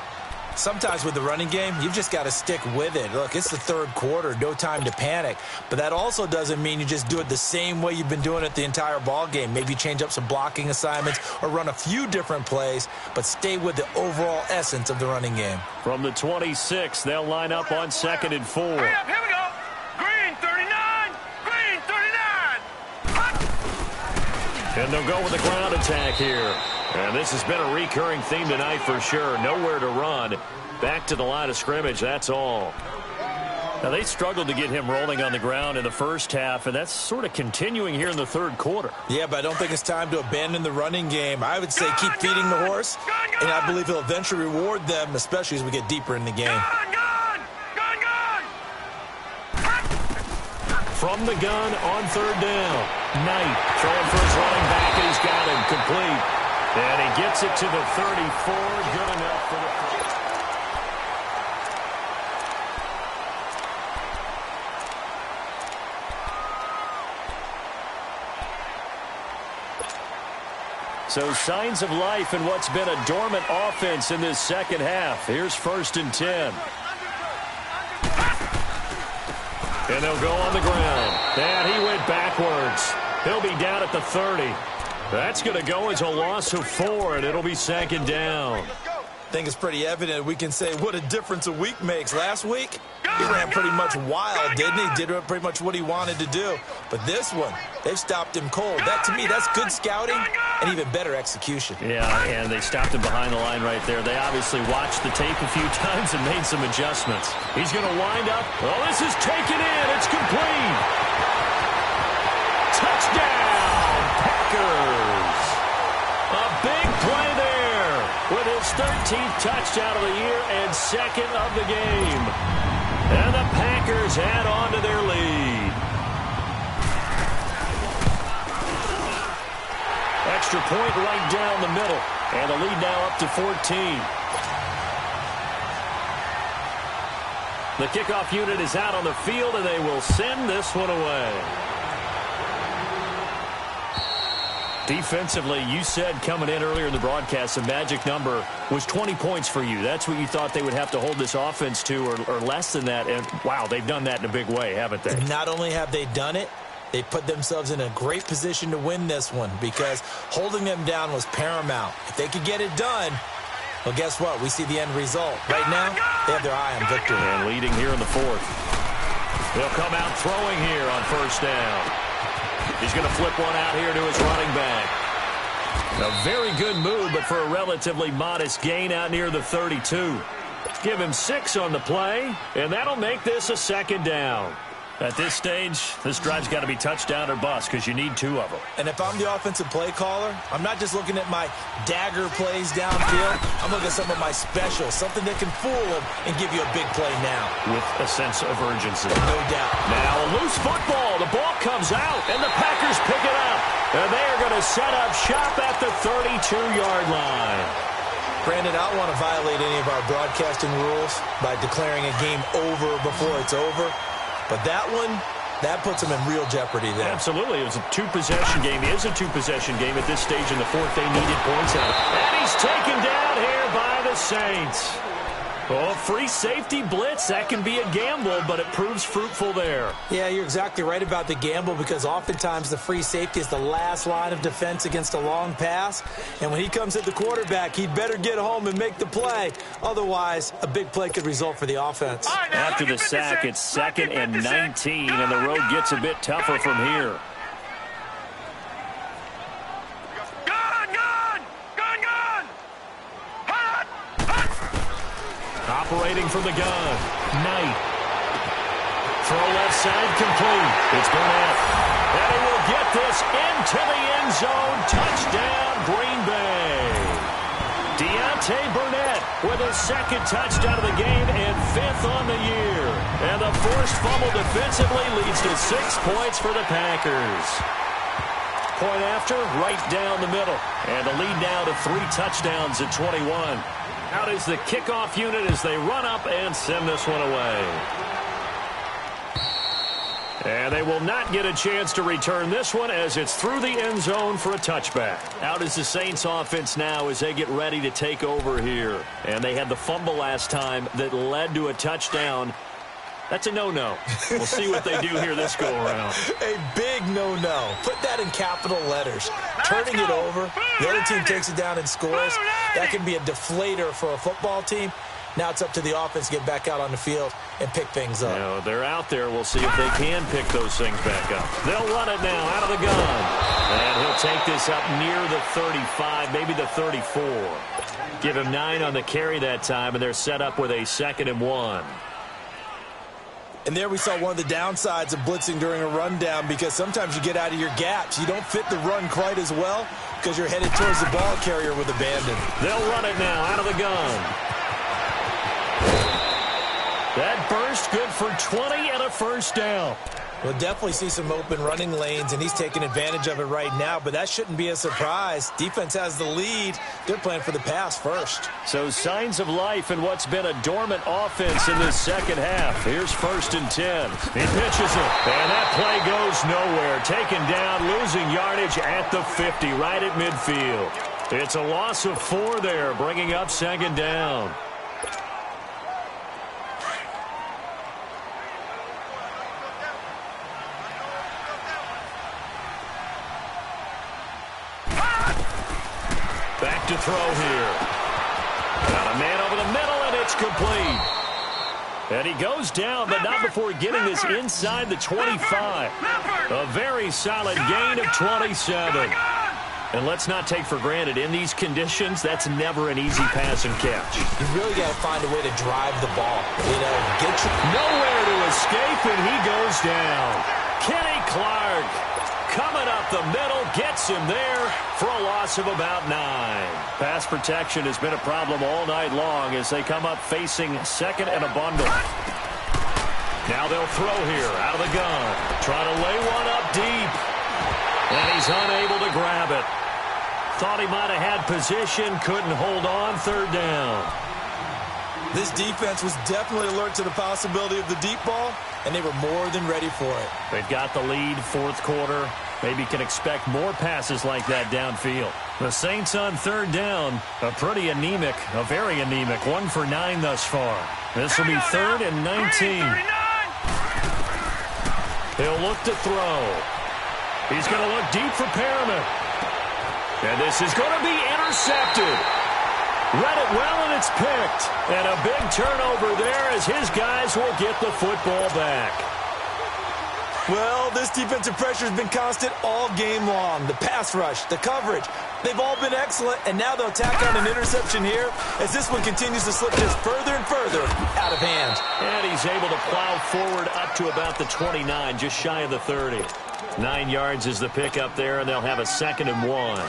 C: Sometimes with the running game, you've just got to stick with it. Look, it's the 3rd quarter, no time to panic. But that also doesn't mean you just do it the same way you've been doing it the entire ball game. Maybe change up some blocking assignments or run a few different plays, but stay with the overall essence of the running game.
B: From the 26, they'll line up on 2nd and 4.
D: Hurry up, here we go. Green 39. Green 39.
B: And they'll go with the ground attack here. And this has been a recurring theme tonight for sure. Nowhere to run. Back to the line of scrimmage, that's all. Now, they struggled to get him rolling on the ground in the first half, and that's sort of continuing here in the 3rd quarter.
C: Yeah, but I don't think it's time to abandon the running game. I would say keep feeding the horse, and I believe he'll eventually reward them, especially as we get deeper in the game.
B: From the gun on 3rd down. Knight throwing for his running back, and he's got him complete. And he gets it to the 34. Good enough for the... So signs of life in what's been a dormant offense in this second half. Here's 1st and 10. And they'll go on the ground. And he went backwards. He'll be down at the 30. That's going to go as a loss of 4, and it'll be 2nd down.
C: I think it's pretty evident we can say what a difference a week makes. Last week, he ran pretty much wild, didn't he? Did pretty much what he wanted to do. But this one, they've stopped him cold. That, to me, that's good scouting and even better execution.
B: Yeah, and they stopped him behind the line right there. They obviously watched the tape a few times and made some adjustments. He's going to wind up. Oh, this is taken in. It's complete. Touchdown, Packers. A big play there with his 13th touchdown of the year and 2nd of the game. And the Packers add on to their lead. Extra point right down the middle. And the lead now up to 14. The kickoff unit is out on the field, and they will send this one away. Defensively, you said coming in earlier in the broadcast, the magic number was 20 points for you. That's what you thought they would have to hold this offense to, or less than that. And, wow, they've done that in a big way, haven't they?
C: Not only have they done it, they put themselves in a great position to win this one because holding them down was paramount. If they could get it done, well, guess what? We see the end result. Right now, they have their eye on victory.
B: And leading here in the 4th. They'll come out throwing here on 1st down. He's going to flip one out here to his running back. A very good move, but for a relatively modest gain out near the 32. Give him 6 on the play, and that'll make this a 2nd down. At this stage, this drive's got to be touchdown or bust because you need 2 of them.
C: And if I'm the offensive play caller, I'm not just looking at my dagger plays downfield. I'm looking at some of my specials, something that can fool them and give you a big play now.
B: With a sense of urgency.
C: No doubt.
B: Now a loose football. The ball comes out, and the Packers pick it up. And they are going to set up shop at the 32-yard line.
C: Brandon, I don't want to violate any of our broadcasting rules by declaring a game over before it's over. But that one, that puts them in real jeopardy there.
B: Absolutely. It was a 2-possession game. It is a 2-possession game at this stage in the 4th. They needed points out. And he's taken down here by the Saints. Oh, free safety blitz. That can be a gamble, but it proves fruitful there.
C: Yeah, you're exactly right about the gamble because oftentimes the free safety is the last line of defense against a long pass. And when he comes at the quarterback, he'd better get home and make the play. Otherwise, a big play could result for the offense.
B: After the sack, it's 2nd and 19, and the road gets a bit tougher from here. Operating from the gun. Knight. Throw left side complete. It's Burnett. And he will get this into the end zone. Touchdown, Green Bay. Deontay Burnett with his 2nd touchdown of the game and 5th on the year. And the forced fumble defensively leads to 6 points for the Packers. Point after, right down the middle. And the lead now to 3 touchdowns at 21. Out is the kickoff unit as they run up and send this one away. And they will not get a chance to return this one as it's through the end zone for a touchback. Out is the Saints offense now as they get ready to take over here. And they had the fumble last time that led to a touchdown. That's a no-no. We'll see what they do here this go-around.
C: A big no-no. Put that in capital letters. Turning it over, the other team takes it down and scores. That can be a deflator for a football team. Now it's up to the offense to get back out on the field and pick things up.
B: You know, they're out there. We'll see if they can pick those things back up. They'll run it now out of the gun. And he'll take this up near the 35, maybe the 34. Give him 9 on the carry that time, and they're set up with a 2nd and 1.
C: And there we saw one of the downsides of blitzing during a rundown because sometimes you get out of your gaps. You don't fit the run quite as well because you're headed towards the ball carrier with abandon.
B: They'll run it now out of the gun. That burst good for 20 and a 1st down.
C: We'll definitely see some open running lanes, and he's taking advantage of it right now, but that shouldn't be a surprise. Defense has the lead. They're playing for the pass first.
B: So signs of life in what's been a dormant offense in this second half. Here's 1st and 10. He pitches it, and that play goes nowhere. Taken down, losing yardage at the 50, right at midfield. It's a loss of 4 there, bringing up 2nd down. Back to throw here. Got a man over the middle, and it's complete. And he goes down, but not before getting this inside the 25. A very solid gain of 27. And let's not take for granted, in these conditions, that's never an easy pass and catch.
C: You really got to find a way to drive the ball.
B: Nowhere to escape, and he goes down. Kenny Clark coming up the middle, gets him there for a loss of about 9. Pass protection has been a problem all night long as they come up facing 2nd and a bundle. Now they'll throw here out of the gun. Trying to lay one up deep. And he's unable to grab it. Thought he might have had position, couldn't hold on, 3rd down.
C: This defense was definitely alert to the possibility of the deep ball, and they were more than ready for it.
B: They've got the lead, 4th quarter. Maybe can expect more passes like that downfield. The Saints on 3rd down, a very anemic, 1 for 9 thus far. This will be 3rd and 19. He'll look to throw. He's going to look deep for Perriman. And this is going to be intercepted. Read it well, and it's picked. And a big turnover there as his guys will get the football back.
C: Well, this defensive pressure has been constant all game long. The pass rush, the coverage, they've all been excellent, and now they'll tack on an interception here as this one continues to slip just further and further out of hand.
B: And he's able to plow forward up to about the 29, just shy of the 30. 9 yards is the pickup there, and they'll have a 2nd and 1.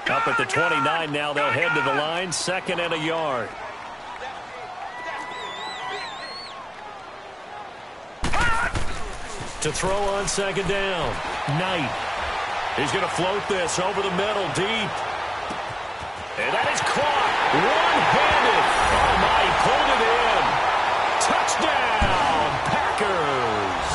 B: Up at the 29 now, they'll head to the line, 2nd and a yard. To throw on 2nd down. Knight. He's going to float this over the middle deep. And that is caught. One-handed. Oh, my, he pulled it in. Touchdown, Packers.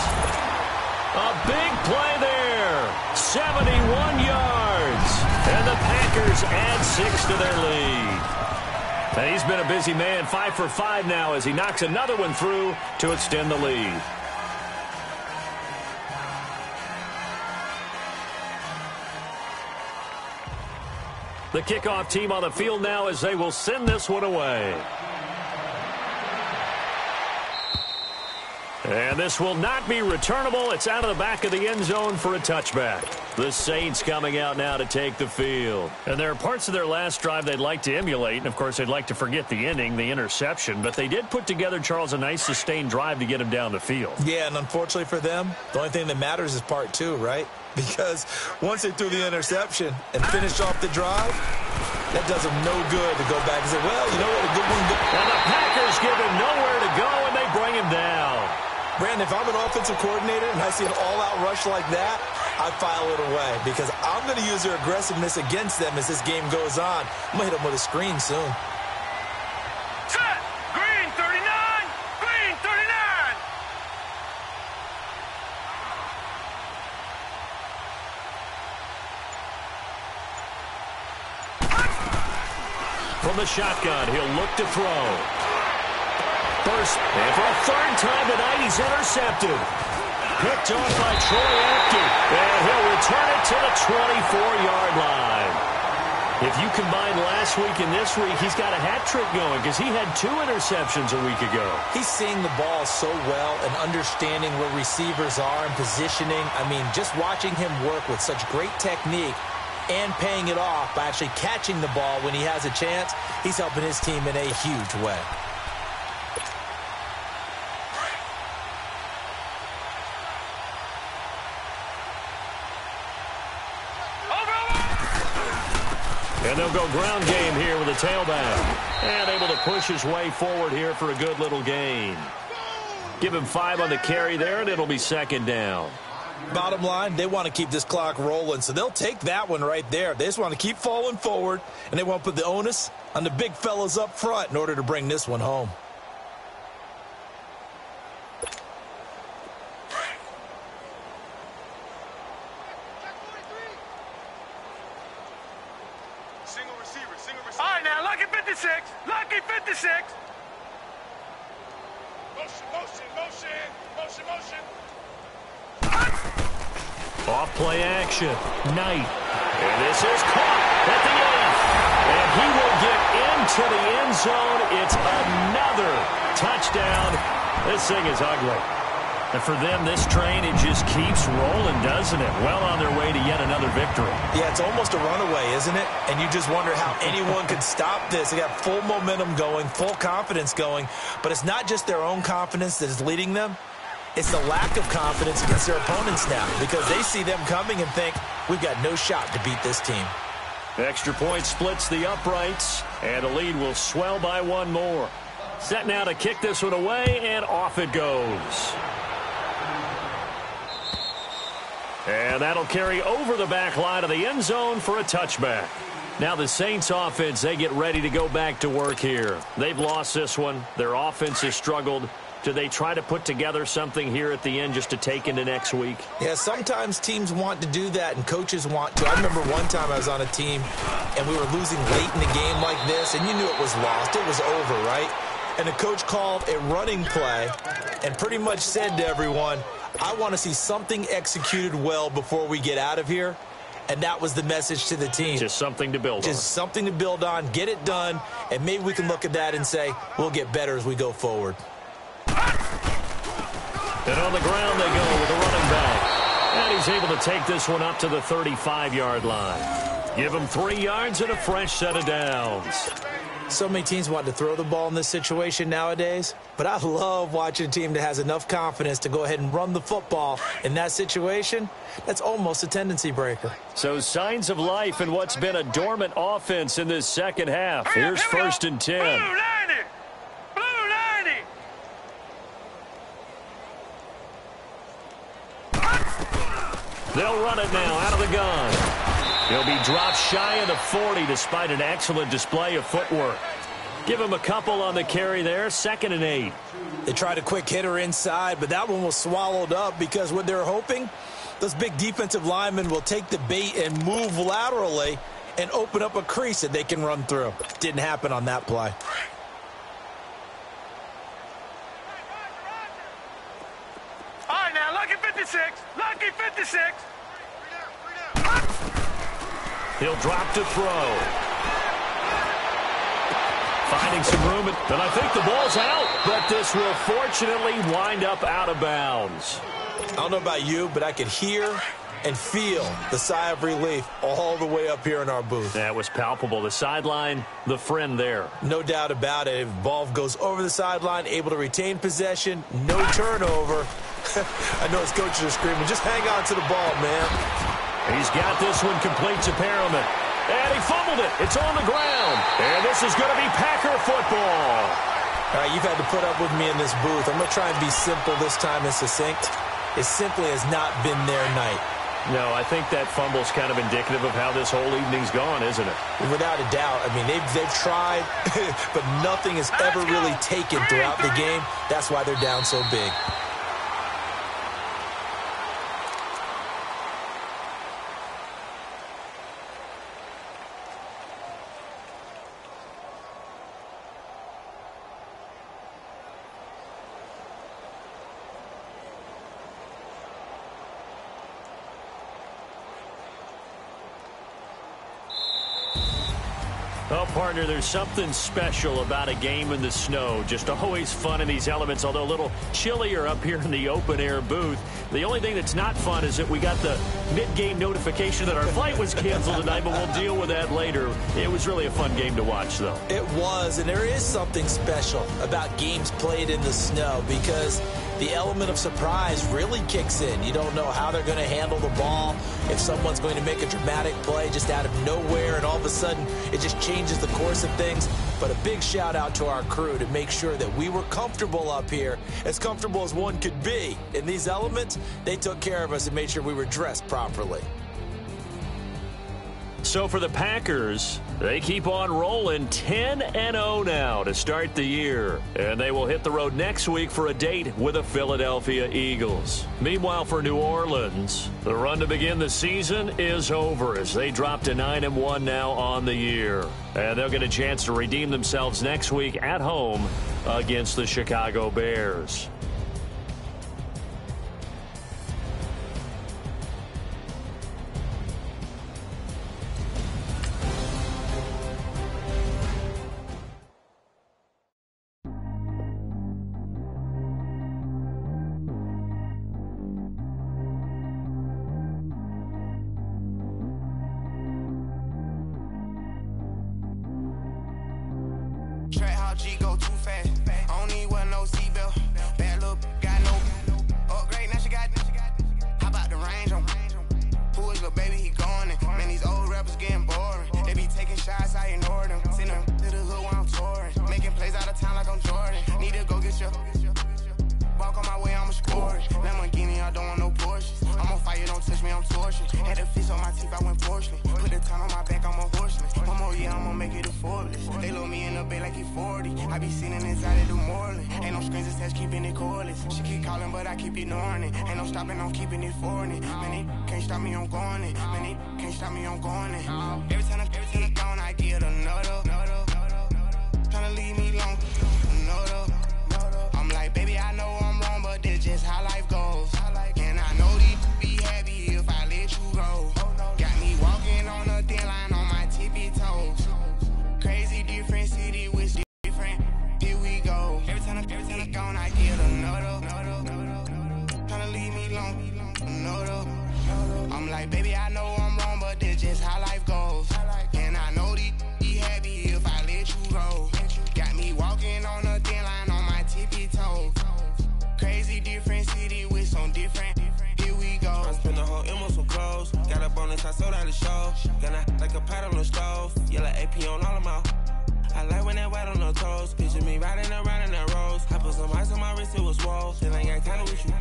B: A big play there. 71 yards. And the Packers add 6 to their lead. And he's been a busy man. 5 for 5 now as he knocks another one through to extend the lead. The kickoff team on the field now as they will send this one away. And this will not be returnable. It's out of the back of the end zone for a touchback. The Saints coming out now to take the field. And there are parts of their last drive they'd like to emulate. And, of course, they'd like to forget the ending, the interception. But they did put together, Charles, a nice sustained drive to get him down the field.
C: Yeah, and unfortunately for them, the only thing that matters is part 2, right? Because once they threw the interception and finished off the drive, that does them no good to go back and say, well, you know what, a good one.
B: And the Packers give him nowhere to go, and they bring him down.
C: Brandon, if I'm an offensive coordinator and I see an all-out rush like that, I file it away because I'm going to use their aggressiveness against them as this game goes on. I'm going to hit them with a screen soon.
D: Set! Green 39! Green 39!
B: From the shotgun, he'll look to throw. First, and for a 3rd time tonight, he's intercepted. Picked off by Troy Apke, and he'll return it to the 24-yard line. If you combine last week and this week, he's got a hat trick going because he had 2 interceptions a week ago.
C: He's seeing the ball so well and understanding where receivers are and positioning. I mean, just watching him work with such great technique and paying it off by actually catching the ball when he has a chance, he's helping his team in a huge way.
B: And they'll go ground game here with a tailback. And able to push his way forward here for a good little gain. Give him 5 on the carry there, and it'll be 2nd down.
C: Bottom line, they want to keep this clock rolling, so they'll take that one right there. They just want to keep falling forward, and they want to put the onus on the big fellas up front in order to bring this one home.
D: All right, now, lucky 56. Lucky 56. Motion.
B: Off play action. Knight. And this is caught at the end. And he will get into the end zone. It's another touchdown. This thing is ugly. And for them, this train, it just keeps rolling, doesn't it? Well on their way to yet another victory.
C: Yeah, it's almost a runaway, isn't it? And you just wonder how anyone could stop this. They got full momentum going, full confidence going. But it's not just their own confidence that is leading them. It's the lack of confidence against their opponents now because they see them coming and think, we've got no shot to beat this team.
B: Extra point splits the uprights, and the lead will swell by one more. Set now to kick this one away, and off it goes. And that'll carry over the back line of the end zone for a touchback. Now the Saints offense, they get ready to go back to work here. They've lost this one. Their offense has struggled. Do they try to put together something here at the end just to take into next week?
C: Yeah, sometimes teams want to do that and coaches want to. I remember one time I was on a team and we were losing late in the game like this and you knew it was lost. It was over, right? And the coach called a running play and pretty much said to everyone, I want to see something executed well before we get out of here. And that was the message to the team.
B: Just something to build on.
C: Just something to build on, get it done, and maybe we can look at that and say, we'll get better as we go forward.
B: And on the ground they go with a running back. And he's able to take this one up to the 35-yard line. Give him 3 yards and a fresh set of downs.
C: So many teams want to throw the ball in this situation nowadays, but I love watching a team that has enough confidence to go ahead and run the football. In that situation, that's almost a tendency breaker.
B: So signs of life in what's been a dormant offense in this second half. Here's 1st and 10.
D: Blue 90.
B: They'll run it now out of the gun. He'll be dropped shy of the 40 despite an excellent display of footwork. Give him a couple on the carry there. 2nd and 8.
C: They tried a quick hitter inside, but that one was swallowed up because what they're hoping, those big defensive linemen will take the bait and move laterally and open up a crease that they can run through. Didn't happen on that play.
D: All right, now, lucky 56. Lucky 56.
B: He'll drop to throw. Finding some room, and I think the ball's out, but this will fortunately wind up out of bounds.
C: I don't know about you, but I could hear and feel the sigh of relief all the way up here in our booth.
B: That was palpable. The sideline, the friend there.
C: No doubt about it. If ball goes over the sideline, able to retain possession, no turnover. I know his coaches are screaming, just hang on to the ball, man.
B: He's got this one complete to Perriman. And he fumbled it. It's on the ground. And this is going to be Packer football.
C: All right, you've had to put up with me in this booth. I'm going to try and be simple this time and succinct. It simply has not been their night.
B: No, I think that fumble's kind of indicative of how this whole evening's gone, isn't it?
C: Without a doubt. I mean, they've tried, but nothing has ever really taken throughout the game. That's why they're down so big.
B: Oh, partner, there's something special about a game in the snow. Just always fun in these elements, although a little chillier up here in the open-air booth. The only thing that's not fun is that we got the mid-game notification that our flight was canceled tonight, but we'll deal with that later. It was really a fun game to watch, though.
C: It was, and there is something special about games played in the snow because the element of surprise really kicks in. You don't know how they're going to handle the ball, if someone's going to make a dramatic play just out of nowhere, and all of a sudden it just changes the course of things. But a big shout out to our crew to make sure that we were comfortable up here, as comfortable as one could be. In these elements, they took care of us and made sure we were dressed properly.
B: So for the Packers, they keep on rolling 10-0 now to start the year. And they will hit the road next week for a date with the Philadelphia Eagles. Meanwhile, for New Orleans, the run to begin the season is over as they drop to 9-1 now on the year. And they'll get a chance to redeem themselves next week at home against the Chicago Bears.
E: Track how G go too fast. I don't need one no seatbelt. Bad little got no upgrade. Now she got. How about the range on? Who is little baby? He going in. Man, these old rappers getting boring. They be taking shots, I ignore them. Send them to the hood while I'm touring. Making plays out of town like I'm Jordan. Need to go get your. Walk on my way, I'ma score it. Lamborghini, I don't want no Porsches. I'm on fire, don't touch me, I'm torching. Had the fish on my teeth, I went porcelain. Put the time on my back, I'm a horseman. One more year, I'ma make it a Forbes. They load me in the bay like he 40. I be sitting inside of the Moreland. Ain't no strings attached, keeping it cordless. She keep calling, but I keep ignoring it. Ain't no stopping, I'm keeping it foreign it. Man, they can't stop me, I'm going it. Man, they can't stop me, I'm going it. Every time I'm gone, I get another. Tryna leave me alone, another. I'm like, baby, I know I'm wrong, but this just how life goes. And I know these be happy if I let you go. Got me walking on a thin line on my tippy toes. Crazy different city with different. Here we go. Every time I'm gone, I get another. Tryna leave me alone, another. I'm like, baby, I know I'm wrong, but this just how life goes. And I know these be happy if I let you go. Got me walking on a thin line on my tippy toes. Crazy different city with some different. Here we go. I spent the whole M on some clothes. Got a bonus, I sold out the show. Gonna like a pot on the stove. Yellow AP on all of my. I like when that white on the toes. Picture me riding around in that rose. I put some ice on my wrist, it was swole. Still ain't got time with you.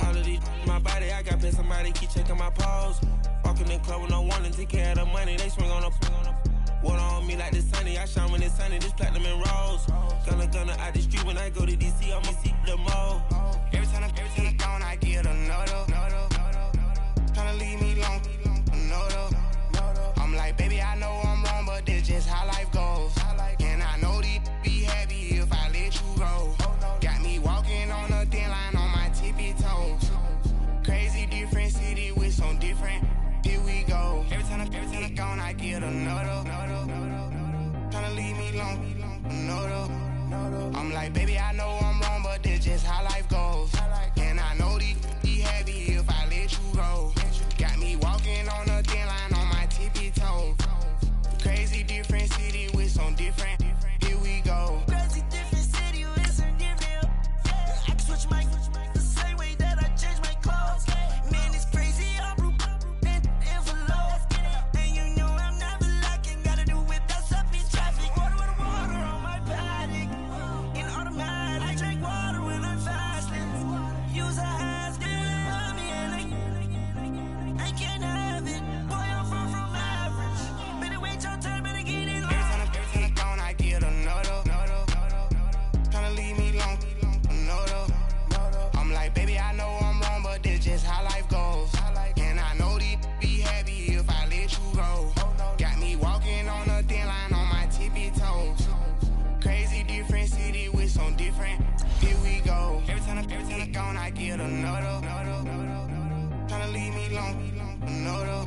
E: All of these my body, I got paid somebody keep checking my pose. Walking in club with no warning, take care of the money. They swing on the. Water on me like the sunny, I shine when it's sunny, this platinum and rose. Gonna out the street when I go to DC, I'ma see the mall. Every time I'm gone, I get another. Tryna leave me alone, another. I'm like, baby, I know I'm wrong, but this just how life goes. And I know these be happy if I let you go. Got me walking on a thin line on my tippy toes. Crazy different city with some different. Here we go. Every time I'm gone, I get another. Tryna leave me alone, another. I'm like, baby, I know I'm wrong, but this just how life goes. And I know these be happy if I let you go. Got me walking on a thin line on my tippy toes. Crazy different city with some different. Here we go.
F: Crazy different city with some different. I can switch my the same way that I change my clothes. Man, it's crazy. I'm envelope. And you know I'm never lacking. Gotta do with that stuff in traffic. Water on my paddock. In automatic. I drink water when I'm fasting. Use a has been me and I can't have it. Boy, I'm far from average. Better wait your turn, better get in line.
E: Every time I'm gone, I get another. Tryna leave me alone, another. I'm like, baby, I know I'm wrong, but this just how life goes. And I know these be happy if I let you go. Got me walking on a thin line on my tippy toes. Crazy different city with some different. Here we go. Every time I'm gone, I get another. Tryna leave me alone, another.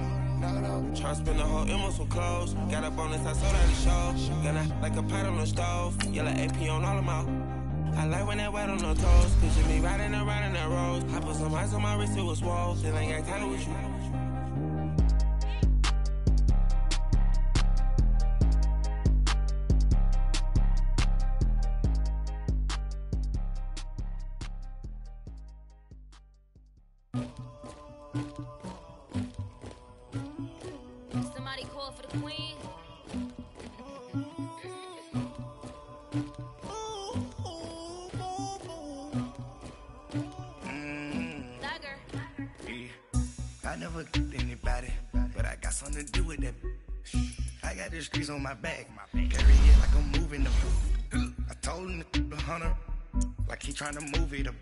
E: Tryna spend the whole M on some clothes. Got a bonus, I sold out the show. Gonna like a pot on the stove. Yellow AP on all of my. I like when that white on the toes. Picture me riding around in that rose. I put some ice on my wrist, it was swole. Still ain't got time with you.
G: Somebody call for the queen.
E: I never killed anybody, but I got something to do with that. I got the streets on my back, carry it like I'm moving the. I told him to the hunter, like he trying to move it up.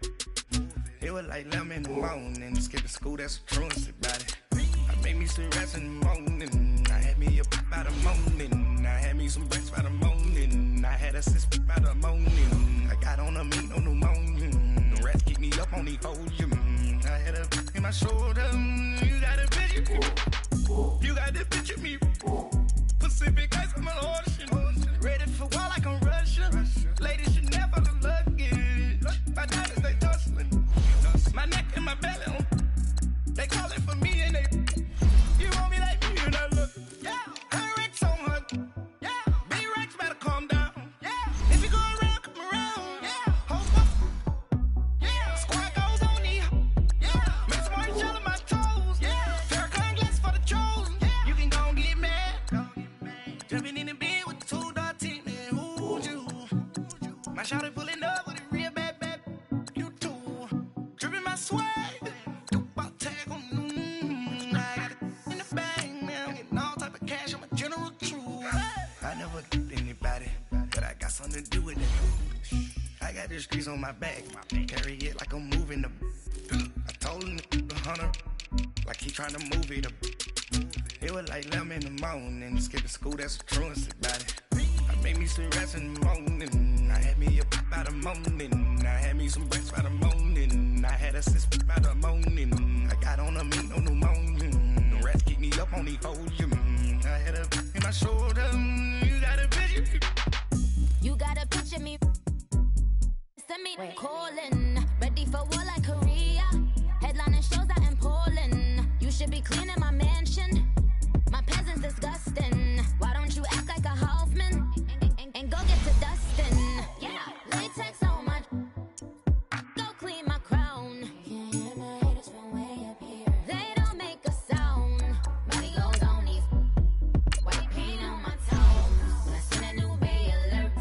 E: It was like 11 in the morning, skipping school, that's a truancy about it. I made me some rest in the morning, I had me up by the morning. I had me some breakfast by the morning, I had a six by the morning. I got on a meat on the morning, the rest keep me up on the podium. I had a in my shoulder, you got a picture, you got the picture me. Pacific ice on my ocean, ready for war like I'm Russia. Ladies should never look luggage, my diamonds they tussling, my neck and my belly, they calling for me and they, you want me like me and I look, yeah, her Rex on her, yeah, B-Rex better calm down, yeah, if you go around, come around, yeah, hold up, yeah, squad goes on me, yeah, make some orange gel on my toes, yeah, Farrakhan glass for the trolls, yeah, you can go and get mad, jumping in the bed with the 2 dot team, and who's you, my shawty pulling up with a real bad, you too, dripping my swag, something to do with it. I got the streets on my back, carry it like I'm moving the. I told him to the hunter, like he trying to move it up. It was like 11 in the morning, skipping school, that's a truancy about it. I made me some rest in the morning, I had me up by the morning. I had me some breakfast by the morning, I had a six by the morning. I got on a meat on the morning, the rest keep me up on the podium. I had a in my shoulder, you got a picture.
G: You gotta picture me. Send me calling. Ready for war like Korea. Headlining shows out in Poland. You should be cleaning my mansion. My peasants disgusting. Why don't you act like a Hoffman? And go get to dustin'. Yeah, latex on my. Go clean my crown. Can't hear my haters from way up here. They don't make a sound. Body goes on these. White paint on my toes. I seen a new bay alert.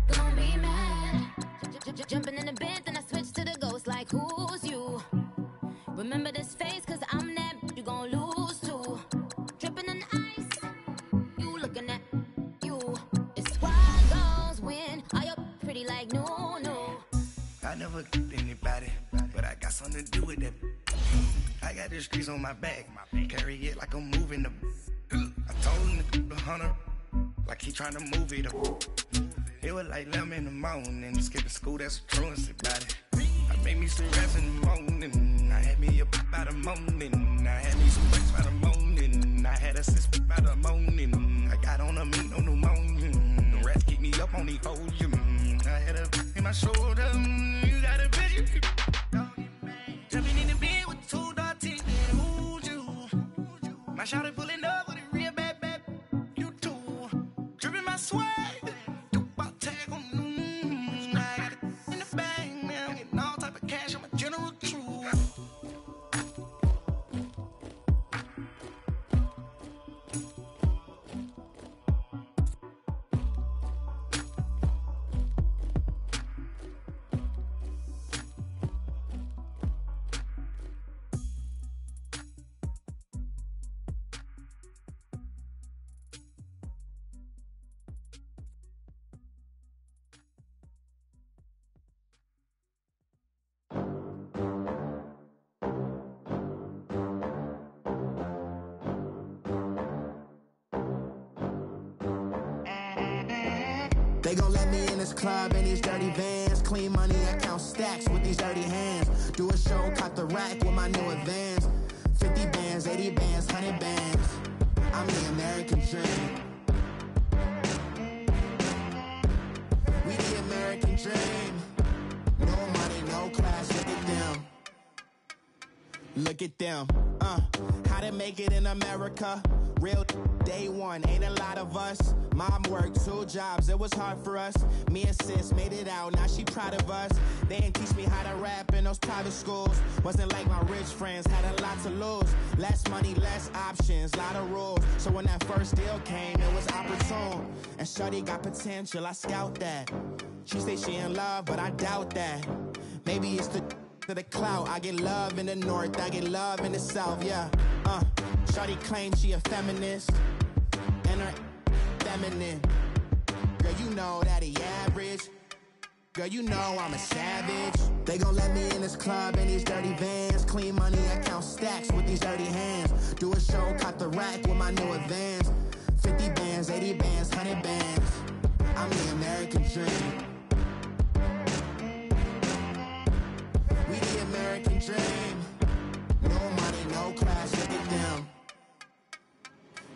G: Gonna be mad. Jumping in the bed, then I switch to the ghost like who's you? Remember this face, cause I'm that you gon' lose too. Dripping in ice, you looking at you. It's squad goes win. Are you pretty like no?
E: I never killed anybody, but I got something to do with that. I got the streets on my back, carry it like I'm moving the. I told him to the hunter, like he trying to move it up. It was like 11 in the morning, skipping school, that's a truancy about it. I made me some rest in the morning, I had me up by the morning. I had me some breakfast by the morning, I had a six by the morning. I got on a meat on the morning, the rest keep me up on the podium. I had a in my shoulder, you got a picture. Jumping in the bed with 2 dot teeth, and who's you? My shawty pulling up with a real bad, you too. Dripping my swag.
A: They gon' let me in this club in these dirty vans. Clean money, I count stacks with these dirty hands. Do a show, cop the rack with my new advance. 50 bands, 80 bands, 100 bands. I'm the American dream. We the American dream. No money, no class, look at them. Look at them, how to make it in America. Real day one, ain't a lot of us. Mom worked 2 jobs, it was hard for us. Me and sis made it out, now she proud of us. They ain't teach me how to rap in those private schools. Wasn't like my rich friends, had a lot to lose. money, less options, lot of rules. So when that first deal came, it was opportune. And shawty got potential, I scout that. She say she in love, but I doubt that. Maybe it's to the clout. I get love in the north, I get love in the south, yeah. Shawty claims she a feminist, and her feminine. Girl, you know that he average. Girl, you know I'm a savage. They gon' let me in this club in these dirty vans. Clean money, I count stacks with these dirty hands. Do a show, caught the rack with my new advance. 50 bands, 80 bands, 100 bands. I'm the American dream. We the American dream. No money, no class, look at them.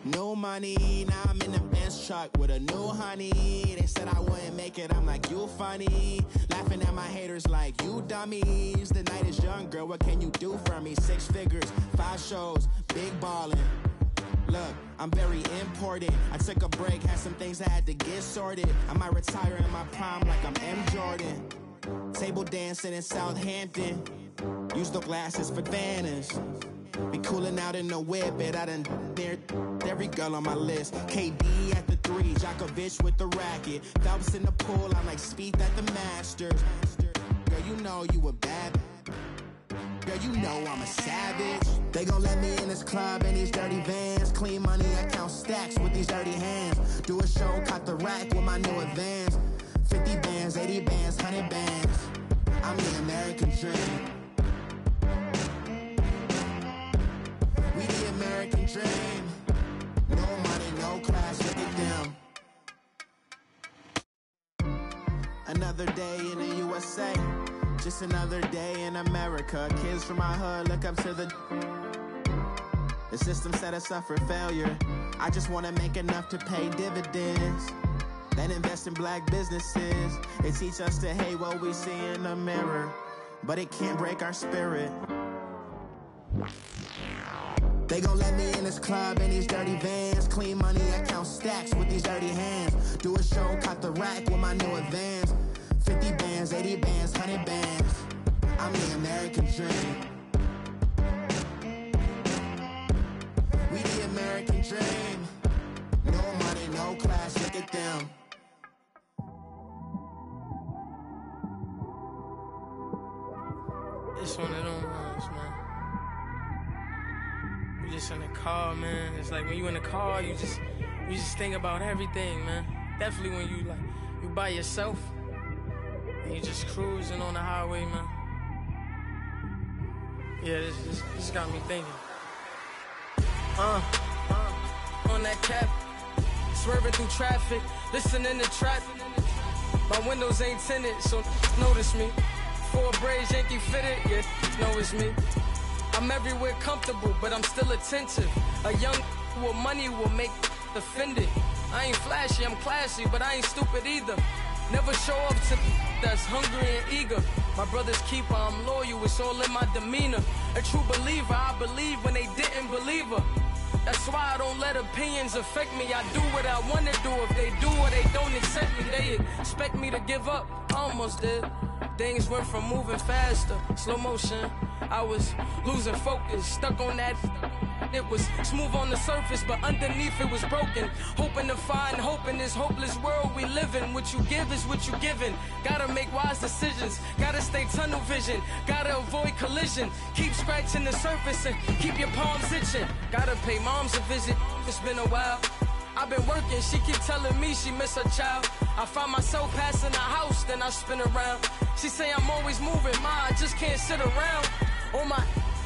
A: No money, now I'm in the Benz truck with a new honey. They said I wouldn't make it, I'm like, you funny. Laughing at my haters like, you dummies. The night is young, girl, what can you do for me? 6 figures, 5 shows, big ballin'. Look, I'm very important. I took a break, had some things I had to get sorted. I might retire in my prime like I'm M. Jordan. Table dancing in Southampton. Use the glasses for banners. Be coolin' out in the whip, but I done there every girl on my list. KD at the 3, Djokovic with the racket. Phelps in the pool, I'm like Speed at the Masters. Girl, you know you a bad. Girl, you know I'm a savage. They gon' let me in this club in these dirty vans. Clean money, I count stacks with these dirty hands. Do a show, caught the rack with my new advance. 50 bands, 80 bands, 100 bands. I'm the American dream. We the American dream. No money, no class, look at them. Another day in the USA. Just another day in America. Kids from my hood look up to the system set us up for failure. I just wanna make enough to pay dividends. Then invest in black businesses. They teach us to hate what we see in the mirror, but it can't break our spirit. They gon' let me in this club in these dirty vans. Clean money, I count stacks with these dirty hands. Do a show, caught the rack with my new advance. 50 bands, 80 bands, 100 bands. I'm the American dream. We the American dream. No money, no class, look at them.
H: It's one of them ones, man. You just in the car, man. It's like when you in the car, you just think about everything, man. Definitely when you by yourself and you just cruising on the highway, man. Yeah, this got me thinking. On that cap, swerving through traffic, listening to trap. My windows ain't tinted, so notice me. 4 braids, Yankee fitted, yeah, know it's me. I'm everywhere comfortable, but I'm still attentive. A young with money will make offended. I ain't flashy, I'm classy, but I ain't stupid either. Never show up to that's hungry and eager. My brother's keeper, I'm loyal, it's all in my demeanor. A true believer, I believe when they didn't believe her. That's why I don't let opinions affect me. I do what I want to do. If they do or they don't accept me, they expect me to give up. I almost did. Things went from moving faster, slow motion. I was losing focus, stuck on that. It was smooth on the surface, but underneath it was broken. Hoping to find hope in this hopeless world we live in. What you give is what you given. Gotta make wise decisions. Gotta stay tunnel vision. Gotta avoid collision. Keep scratching the surface and keep your palms itching. Gotta pay moms a visit. It's been a while. I've been working, she keep telling me she miss her child. I find myself passing the house, then I spin around. She say I'm always moving, ma, I just can't sit around. Oh my,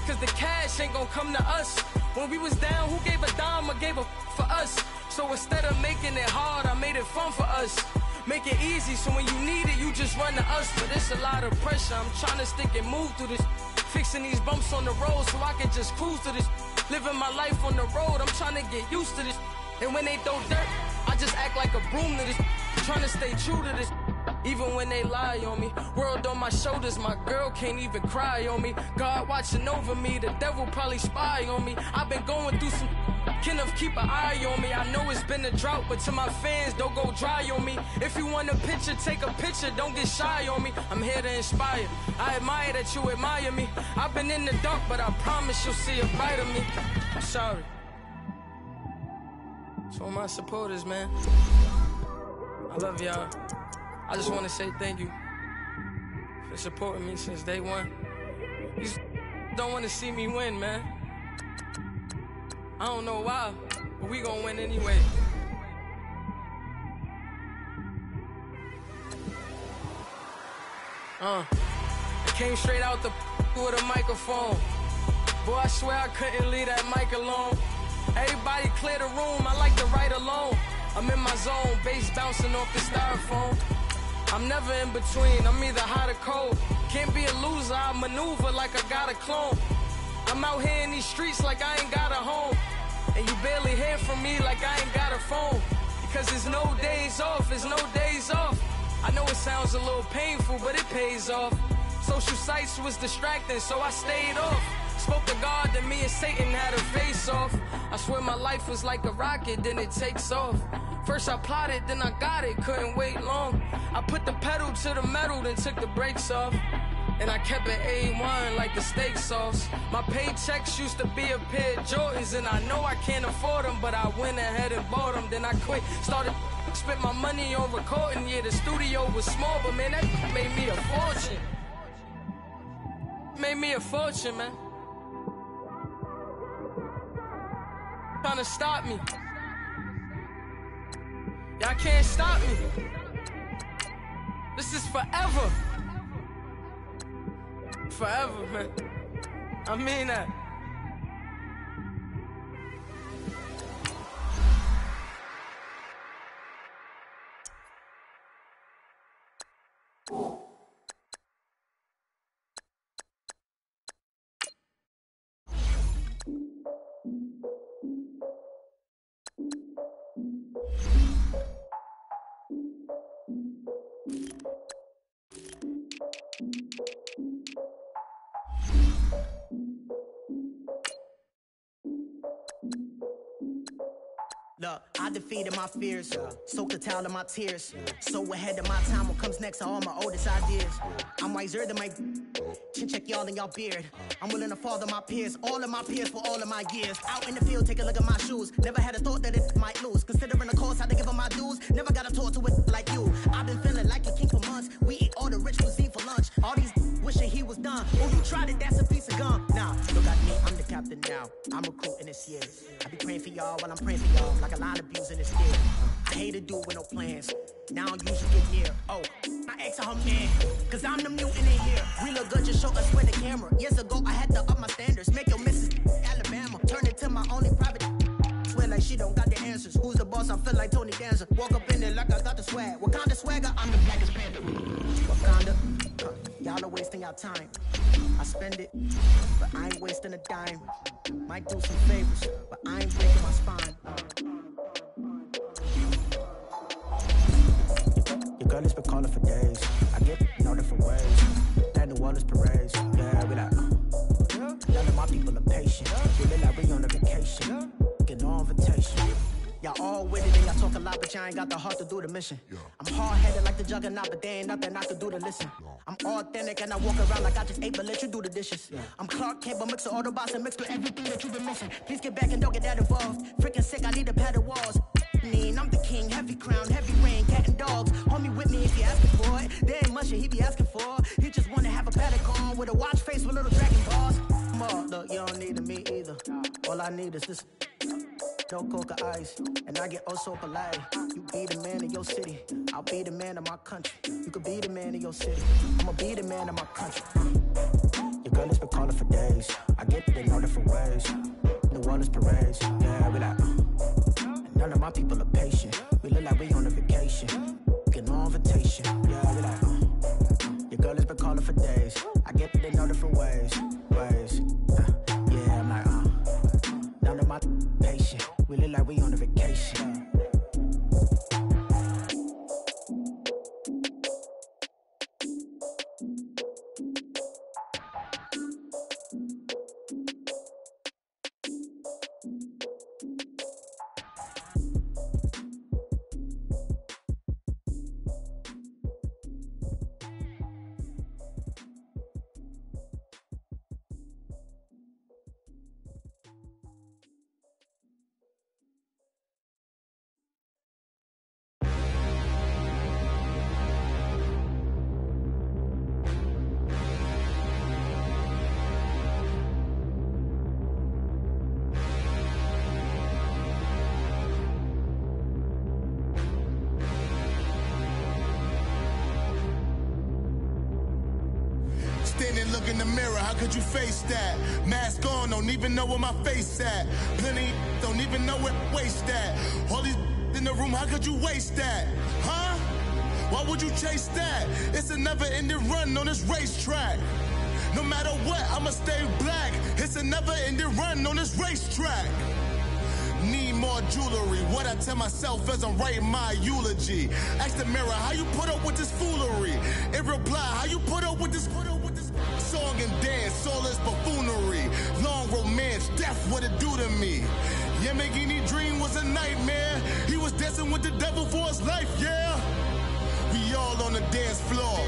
H: cause the cash ain't gonna come to us. When we was down, who gave a dime or gave a for us? So instead of making it hard, I made it fun for us. Make it easy, so when you need it, you just run to us. But it's a lot of pressure, I'm trying to stick and move through this. Fixing these bumps on the road so I can just cruise to this. Living my life on the road, I'm trying to get used to this. And when they throw dirt, I just act like a broom to this. Trying to stay true to this. even when they lie on me. World on my shoulders, my girl can't even cry on me. God watching over me, the devil probably spy on me. I've been going through some, Kenneth keep an eye on me. I know it's been a drought, but to my fans, don't go dry on me. If you want a picture, take a picture, don't get shy on me. I'm here to inspire, I admire that you admire me. I've been in the dark, but I promise you'll see a bright of me. I'm sorry. To all my supporters, man, I love y'all. I just want to say thank you for supporting me since day one. These don't want to see me win, man. I don't know why, but we gonna win anyway. I came straight out the with a microphone. Boy, I swear I couldn't leave that mic alone. Everybody clear the room, I like to write alone. I'm in my zone, bass bouncing off the styrofoam. I'm never in between, I'm either hot or cold. Can't be a loser, I maneuver like I got a clone. I'm out here in these streets like I ain't got a home. And you barely hear from me like I ain't got a phone. Because there's no days off, there's no days off. I know it sounds a little painful, but it pays off. Social sites was distracting, so I stayed off. Spoke to God, then me and Satan had a face off. I swear my life was like a rocket, then it takes off. First I plotted, then I got it, couldn't wait long. I put the pedal to the metal, then took the brakes off. And I kept it A1 like the steak sauce. My paychecks used to be a pair of Jordans, and I know I can't afford them, but I went ahead and bought them. Then I quit, started spent my money on recording. Yeah, the studio was small, but man, that made me a fortune. Made me a fortune, man. Trying to stop me. Y'all can't stop me. This is forever. Forever, man. I mean that.
I: Look, I defeated my fears, soaked the towel of my tears. So ahead of my time, what comes next are all my oldest ideas. I'm wiser than my chin check y'all in y'all beard. I'm willing to father my peers, all of my peers for all of my years. Out in the field, take a look at my shoes. Never had a thought that it might lose. Considering the cost, how to give them my dues. Never got a talk to it like you. I've been feeling like a king for months. We eat all the rich cuisine for lunch. All these wishing he was done. Oh, you tried it, that's a piece of gum. Nah, look at me, I'm the captain now. I'm recruiting this year. I be praying for y'all while I'm praying for y'all. Like a lot of abusing this kid. I hate to do with no plans. Now I'm usually get near. Oh, I ex her man, cause I'm the mutant in here. We look good, just show us where the camera. Years ago, I had to up my standards. Make your missus Alabama. Turn it to my only private. Swear like she don't got the answers. Who's the boss? I feel like Tony Danza. Walk up in there like I got the swag. What kind of swagger? I'm the blackest panther. Wakanda. Y'all are wasting your time. I spend it, but I ain't wasting a dime. Might do some favors, but I ain't breaking my spine. Your girl has been calling for days. I get in all different ways. That New Orleans parades. Yeah, we like, none of my people are patient. We look like we on a vacation. Get no invitation. Y'all all with it and y'all talk a lot, but y'all ain't got the heart to do the mission. I'm hard-headed like the juggernaut, but there ain't nothing I can do to listen. I'm authentic and I walk around like I just ate, but let you do the dishes. I'm Clark Kent, but mix the Autobots and mix with everything that you've been missing. Please get back and don't get that involved. Freaking sick, I need to pad the walls. I'm the king, heavy crown, heavy rain, cat and dogs. Homie with me if you asking for it. There ain't much that he be asking for. He just wanna have a paddock on with a watch face with little dragon balls. Look, you don't need me either. All I need is this. No coca ice, and I get oh so polite. You be the man of your city, I'll be the man of my country. You could be the man of your city, I'ma be the man of my country. Your girl has been calling for days. I get it in all different ways. New Orleans parades, yeah, we like. And none of my people are patient. We look like we on a vacation. Get no invitation, yeah, we like. Your girl has been calling for days. I get it in all different ways. Yeah, I'm like, none of my patient. We look like we on a vacation.
J: and look in the mirror, how could you face that? Mask on, don't even know where my face at. Plenty don't even know where waist at. All these in the room, how could you waste that? Huh? Why would you chase that? It's a never-ending run on this racetrack. No matter what, I'ma stay black. It's a never-ending run on this racetrack. Need more jewelry. What I tell myself as I'm writing my eulogy. Ask the mirror, how you put up with this foolery? It reply, how you put up with this song and dance, soulless buffoonery. Long romance, death, what it do to me? Yamagini dream was a nightmare. He was dancing with the devil for his life, yeah. We all on the dance floor.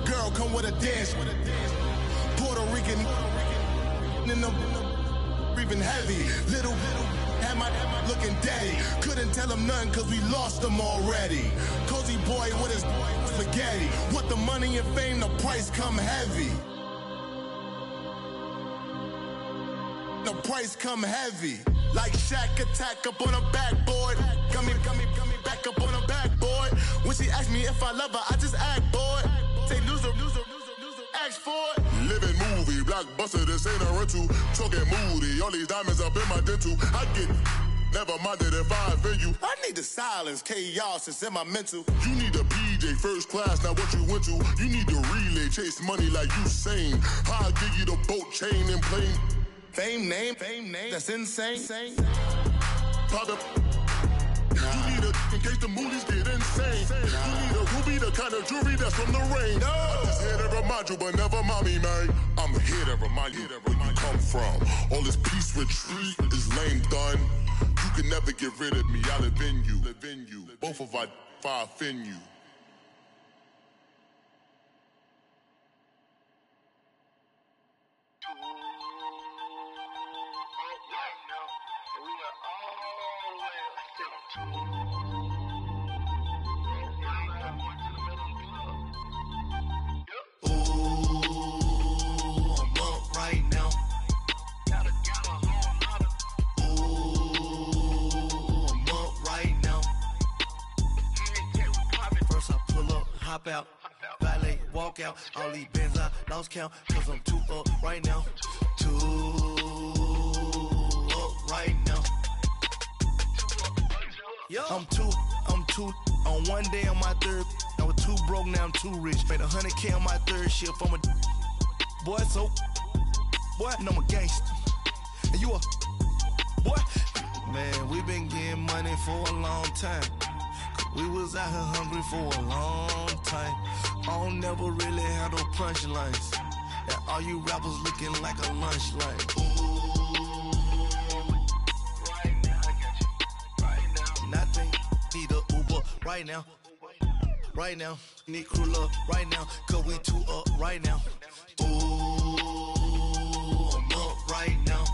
J: Girl, come with a dance. Puerto Rican in the breathing heavy. Little had my looking daddy. Couldn't tell him nothing cause we lost him already. Cozy boy with his spaghetti. What the money and fame, the price come heavy. The price come heavy. Like Shaq attack up on a backboard. Gummy, back up on a backboard. When she asked me if I love her, I just act bored. Say loser, ask for it. Living movie, blockbuster, this ain't a rental. Talking moody, all these diamonds up in my dental. I get never minded if I offend you. I need the silence, chaos is in my mental. You need a PJ, first class, not what you went to. You need the relay, chase money like you sane. I'll give you the boat, chain, and plane. Fame name, that's insane. Pop up. You need a, in case the movies get insane. You need a ruby, the kind of jewelry that's from the rain. I'm just here to remind you, but never mommy, man. I'm here to remind you where you come from. All this peace retreat is lame done. You can never get rid of me, I live in you. Both of our fire offend you.
F: Hop out, valet, walk out. All these bands I lost count, cause I'm too up right now. Too up right now. I'm too, on one day on my third, I was too broke, now I'm too rich. Made 100K on my third shift, I'm a boy, so, boy, and I'm a gangster. And you a, boy, man, we been getting money for a long time. We was out here hungry for a long time. I don't never really have no punchlines. And all you rappers looking like a lunch line. Right now, I got you. Right now. Nothing, need a Uber right now. Right now, need crew up right now. Cause we too up right now. Ooh, I'm up right now.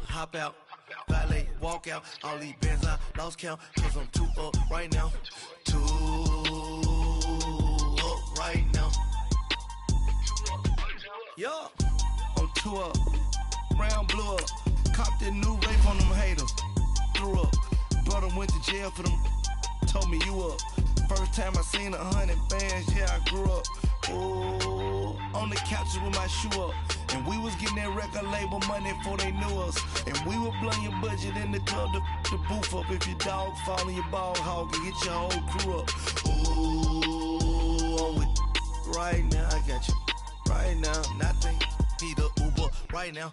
F: Hop out, valet, walk out. All these bands I lost count, cause I'm too up right now. Too up right now. Yo, I'm too up. Round blew up. Copped that new rape on them haters. Threw up. Brother went to jail for them. Told me you up. First time I seen 100 bands, yeah, I grew up. Oh, on the couches with my shoe up. And we was getting that record label money before they knew us. And we were blowing your budget in the club to boof up. If your dog fall in your ball hog and get your whole crew up. Ooh, I'm with right now, I got you. Right now, nothing, need a Uber right now.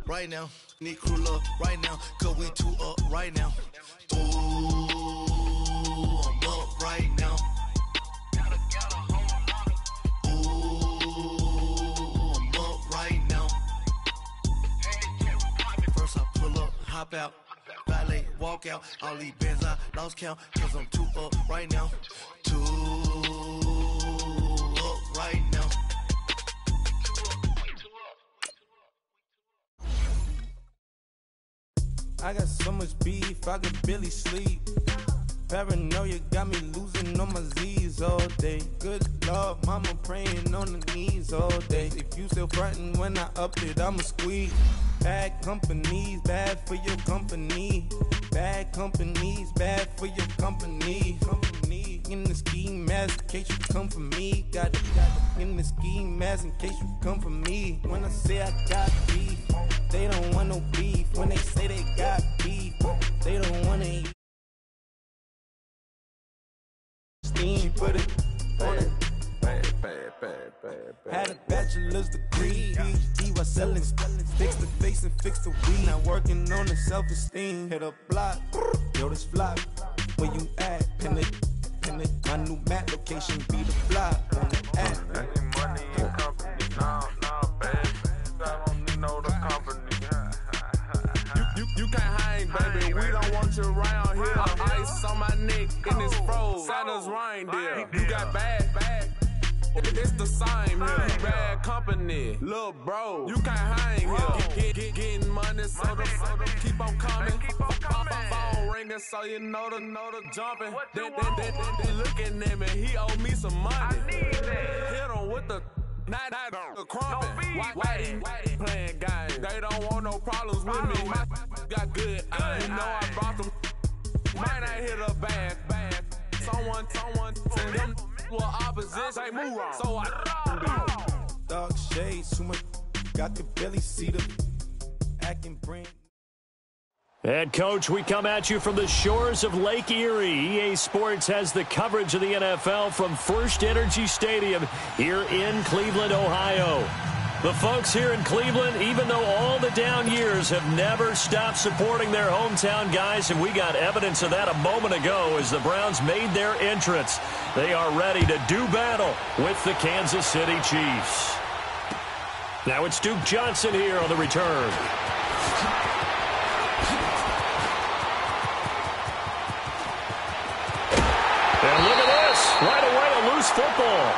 F: Right now, need crew up right now. Cause we too up right now. Ooh, I'm up right now. Hop out, valet, walk out. All these bands I lost count, cause I'm too up right now. Too up right now.
K: I got so much beef, I could barely sleep. Paranoia got me losing on my Z's. cheese all day. Good Lord, mama praying on the knees all day. If you still frontin' when I up it, I'ma squeeze. Bad companies, bad for your company. Bad companies, bad for your company. In the ski mask, in case you come for me. Got it in the ski mask, in case you come for me. When I say I got beef, they don't want no beef. When they say they got beef, they don't wanna eat. Steam, put it on it. Had a bachelor's degree. He was selling, fix the face and fix the weed. Now working on the self-esteem. Hit a block, yo, this flop. Where you at? Pin it. My new map location be the block on the app.
L: Money and company, no, baby. I don't need no the company. You can't hang, baby. We don't want you around here. Ice on my neck in this froze. Santa's reindeer. You got bad. It's the same here. You bad company, little bro. You can't hang here. Getting money, so the keep on coming. Phone ringing, so you know the jumping. They looking at me. He owe me some money. Hit him with the not the crumping. Whitey playing games. They don't want no problems with me. Got good. I know I brought them. Might not hit a bad. Someone send them. Well, opposition, they move on. So I
K: dog shades, too much. Got the belly seat of acting brand.
B: Head coach, we come at you from the shores of Lake Erie. EA Sports has the coverage of the NFL from First Energy Stadium here in Cleveland, Ohio. The folks here in Cleveland, even though all the down years, have never stopped supporting their hometown guys, and we got evidence of that a moment ago as the Browns made their entrance. They are ready to do battle with the Kansas City Chiefs. Now it's Duke Johnson here on the return. And look at this. Right away, a loose football.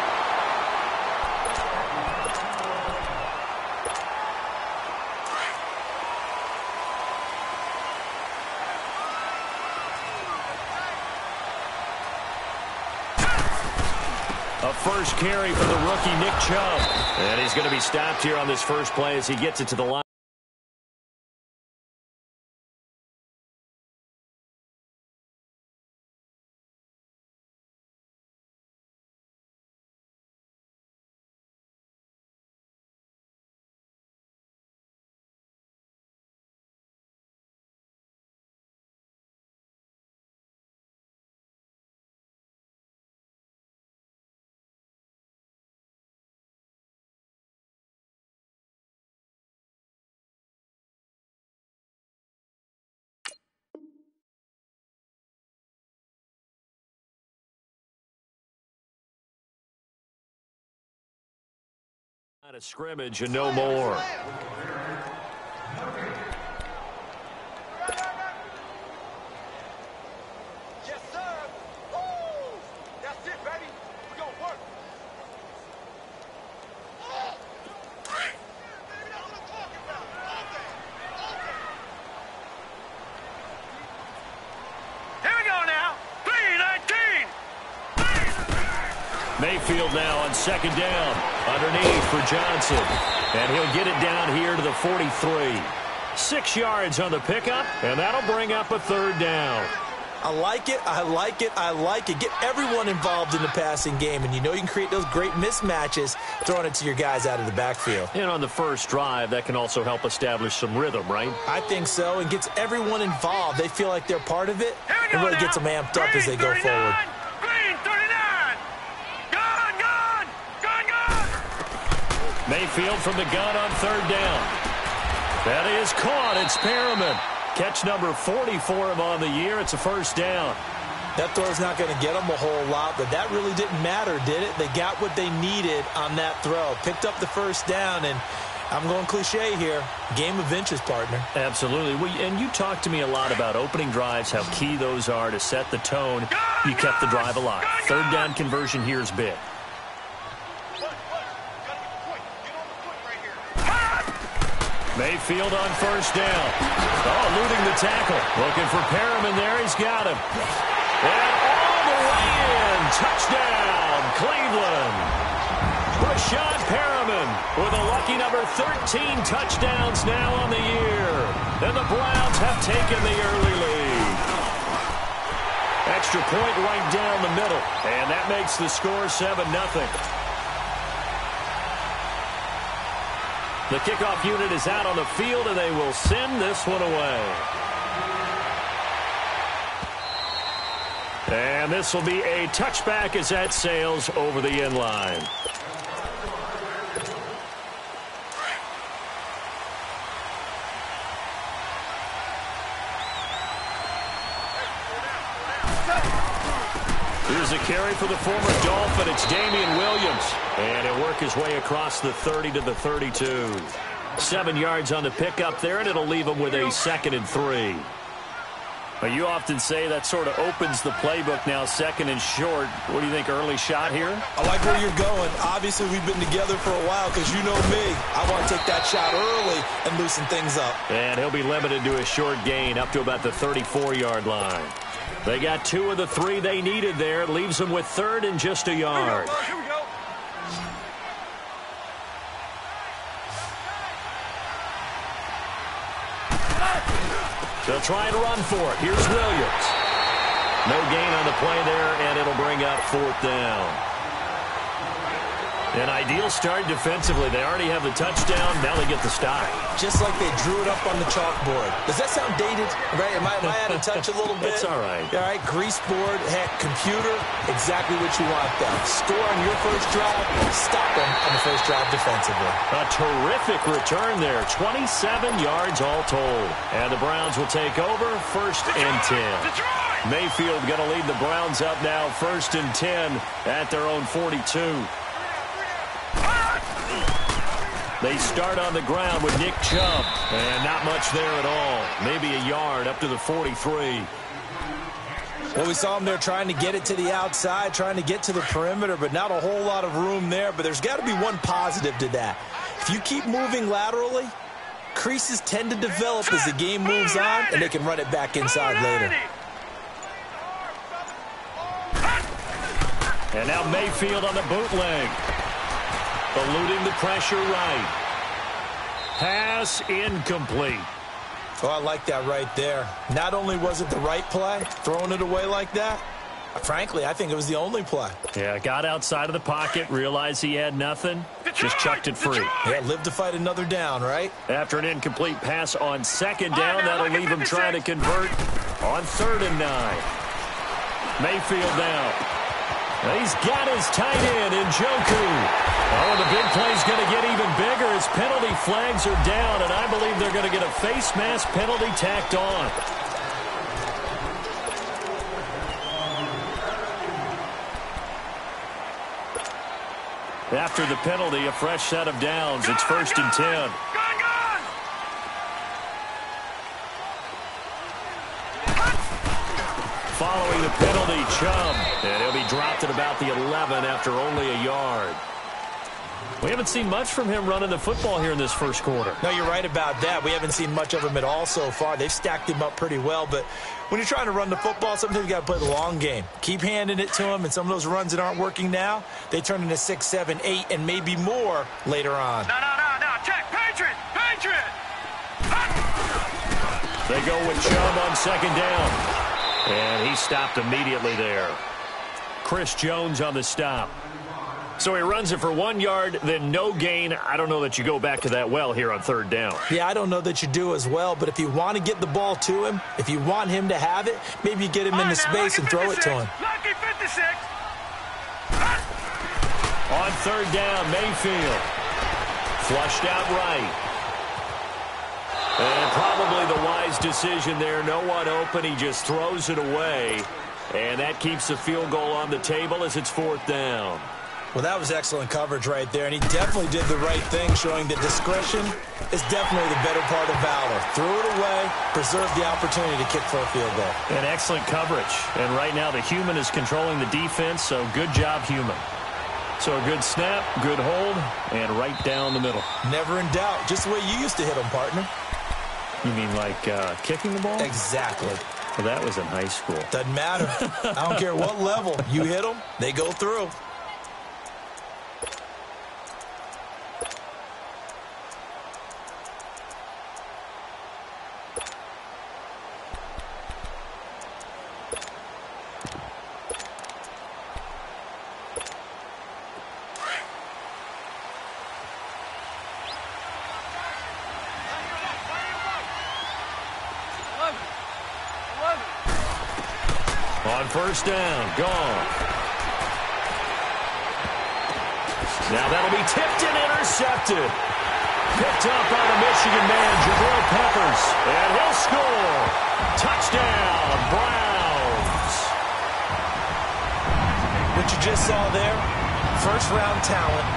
B: A first carry for the rookie, Nick Chubb. And he's going to be stopped here on this first play as he gets it to the line. A scrimmage and no more.
D: Yes, sir. Woo! That's it, baby. We're going to work. Baby, that's what I'm talking about. Here we go now. 3-19.
B: Mayfield now on second down. Underneath for Johnson. And he'll get it down here to the 43. 6 yards on the pickup, and that'll bring up a third down.
C: I like it. I like it. I like it. Get everyone involved in the passing game, and you know you can create those great mismatches throwing it to your guys out of the backfield.
B: And on the first drive, that can also help establish some rhythm, right?
C: I think so, and gets everyone involved. They feel like they're part of it, and really gets them amped up as they go forward.
B: Mayfield from the gun on third down. That is caught. It's Perriman. Catch number 40 for him on the year. It's a first down.
C: That throw's not going to get them a whole lot, but that really didn't matter, did it? They got what they needed on that throw. Picked up the first down, and I'm going cliche here. Game of inches, partner.
B: Absolutely. And you talked to me a lot about opening drives, how key those are to set the tone. You kept the drive alive. Third down conversion here is big. Mayfield on first down. Oh, eluding the tackle. Looking for Perriman there. He's got him. And all the way in. Touchdown. Freeman with a lucky number 13 touchdowns now on the year. And the Browns have taken the early lead. Extra point right down the middle. And that makes the score 7-0. The kickoff unit is out on the field, and they will send this one away. And this will be a touchback as that sails over the end line. Here's a carry for the former Dolphin. It's Damian Williams. And he'll work his way across the 30 to the 32. 7 yards on the pickup there, and it'll leave him with a 2nd and 3. Well, you often say that sort of opens the playbook now, 2nd and short. What do you think, early shot here?
C: I like where you're going. Obviously, we've been together for a while because you know me. I want to take that shot early and loosen things up.
B: And he'll be limited to a short gain up to about the 34-yard line. They got 2 of the 3 they needed there. Leaves them with 3rd and just a yard.
D: Here we go.
B: They'll try and run for it. Here's Williams. No gain on the play there, and it'll bring up 4th down. An ideal start defensively. They already have the touchdown. Now they get the stop.
C: Just like they drew it up on the chalkboard. Does that sound dated? Right? Am I out of touch a little bit?
B: It's all right.
C: All right, grease board, heck, computer, exactly what you want them. Score on your first drive, stop them on the first drive defensively.
B: A terrific return there. 27 yards all told. And the Browns will take over 1st and 10. Mayfield going to lead the Browns up now 1st and 10 at their own 42. They start on the ground with Nick Chubb. And not much there at all. Maybe a yard up to the 43.
C: Well, we saw him there trying to get it to the outside, trying to get to the perimeter, but not a whole lot of room there. But there's got to be one positive to that. If you keep moving laterally, creases tend to develop as the game moves on, and they can run it back inside later.
B: And now Mayfield on the bootleg. Eluding the pressure right. Pass incomplete.
C: Oh, I like that right there. Not only was it the right play, throwing it away like that, frankly, I think it was the only play.
B: Yeah, got outside of the pocket, realized he had nothing, just chucked it free.
C: Yeah, live to fight another down, right?
B: After an incomplete pass on 2nd down, that'll leave him trying to convert on 3rd and 9. Mayfield now. He's got his tight end, Njoku. Oh, and the big play's going to get even bigger as penalty flags are down, and I believe they're going to get a face mask penalty tacked on. After the penalty, a fresh set of downs. It's 1st and 10. Following the penalty, Chubb. And he'll be dropped at about the 11 after only a yard. We haven't seen much from him running the football here in this first quarter.
C: No, you're right about that. We haven't seen much of him at all so far. They've stacked him up pretty well, but when you're trying to run the football, sometimes you got to play the long game. Keep handing it to him, and some of those runs that aren't working now, they turn into 6, 7, 8, and maybe more later on.
D: No. Check. Patriot.
B: They go with Chubb on 2nd down. And he stopped immediately there. Chris Jones on the stop. So he runs it for 1 yard, then no gain. I don't know that you go back to that well here on 3rd down.
C: Yeah, I don't know that you do as well, but if you want to get the ball to him, if you want him to have it, maybe you get him into space and throw it to him.
D: Lucky 56.
B: On 3rd down, Mayfield. Flushed out right. And probably the wise decision there. No one open. He just throws it away. And that keeps the field goal on the table as it's 4th down.
C: Well, that was excellent coverage right there, and he definitely did the right thing, showing that discretion is definitely the better part of valor. Threw it away, preserved the opportunity to kick for a field goal.
B: And excellent coverage. And right now the human is controlling the defense, so good job, human. So a good snap, good hold, and right down the middle.
C: Never in doubt. Just the way you used to hit them, partner.
B: You mean like kicking the ball?
C: Exactly.
B: Well, that was in high school.
C: Doesn't matter. I don't care what level. You hit them, they go through.
B: first down. Gone. Now that'll be tipped and intercepted. Picked up by the Michigan man, Jabril Peppers. And he'll score. Touchdown, Browns.
C: What you just saw there, first-round talent,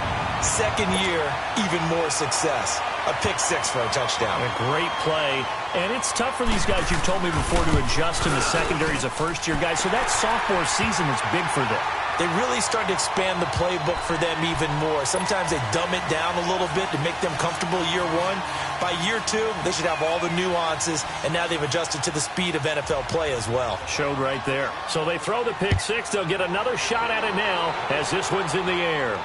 C: second year, even more success. A pick six for a touchdown.
B: A great play. And it's tough for these guys, you've told me before, to adjust in the secondary as a first-year guy. So that sophomore season is big for them.
C: They really start to expand the playbook for them even more. Sometimes they dumb it down a little bit to make them comfortable year one. By year two, they should have all the nuances, and now they've adjusted to the speed of NFL play as well.
B: Showed right there. So they throw the pick six. They'll get another shot at it now as this one's in the air.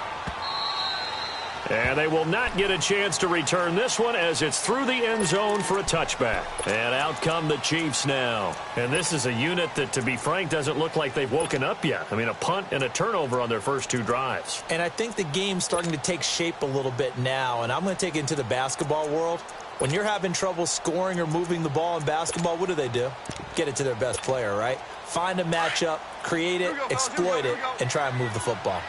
B: And they will not get a chance to return this one as it's through the end zone for a touchback. And out come the Chiefs now. And this is a unit that, to be frank, doesn't look like they've woken up yet. I mean, a punt and a turnover on their first two drives.
C: And I think the game's starting to take shape a little bit now. And I'm going to take it into the basketball world. When you're having trouble scoring or moving the ball in basketball, what do? Get it to their best player, right? Find a matchup, create it, exploit it, and try and move the football.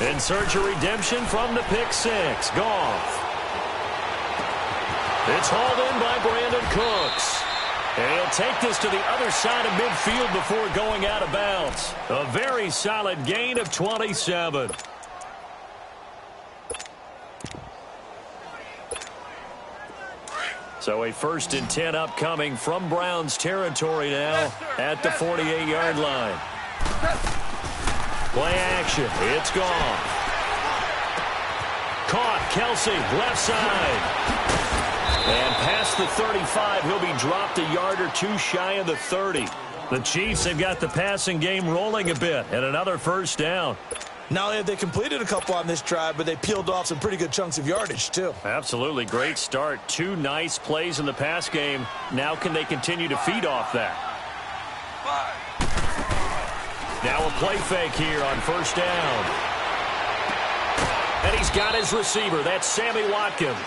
B: In search of redemption from the pick six. Goff. It's hauled in by Brandon Cooks. And he'll take this to the other side of midfield before going out of bounds. A very solid gain of 27. So a 1st and 10 upcoming from Browns territory now at the 48-yard line. Play action. It's gone. Caught. Kelsey, left side. And past the 35, he'll be dropped a yard or two shy of the 30. The Chiefs have got the passing game rolling a bit, and another first down.
C: Not only have they completed a couple on this drive, but they peeled off some pretty good chunks of yardage, too.
B: Absolutely. Great start. Two nice plays in the pass game. Now can they continue to feed off that? Now a play fake here on first down. And he's got his receiver. That's Sammy Watkins.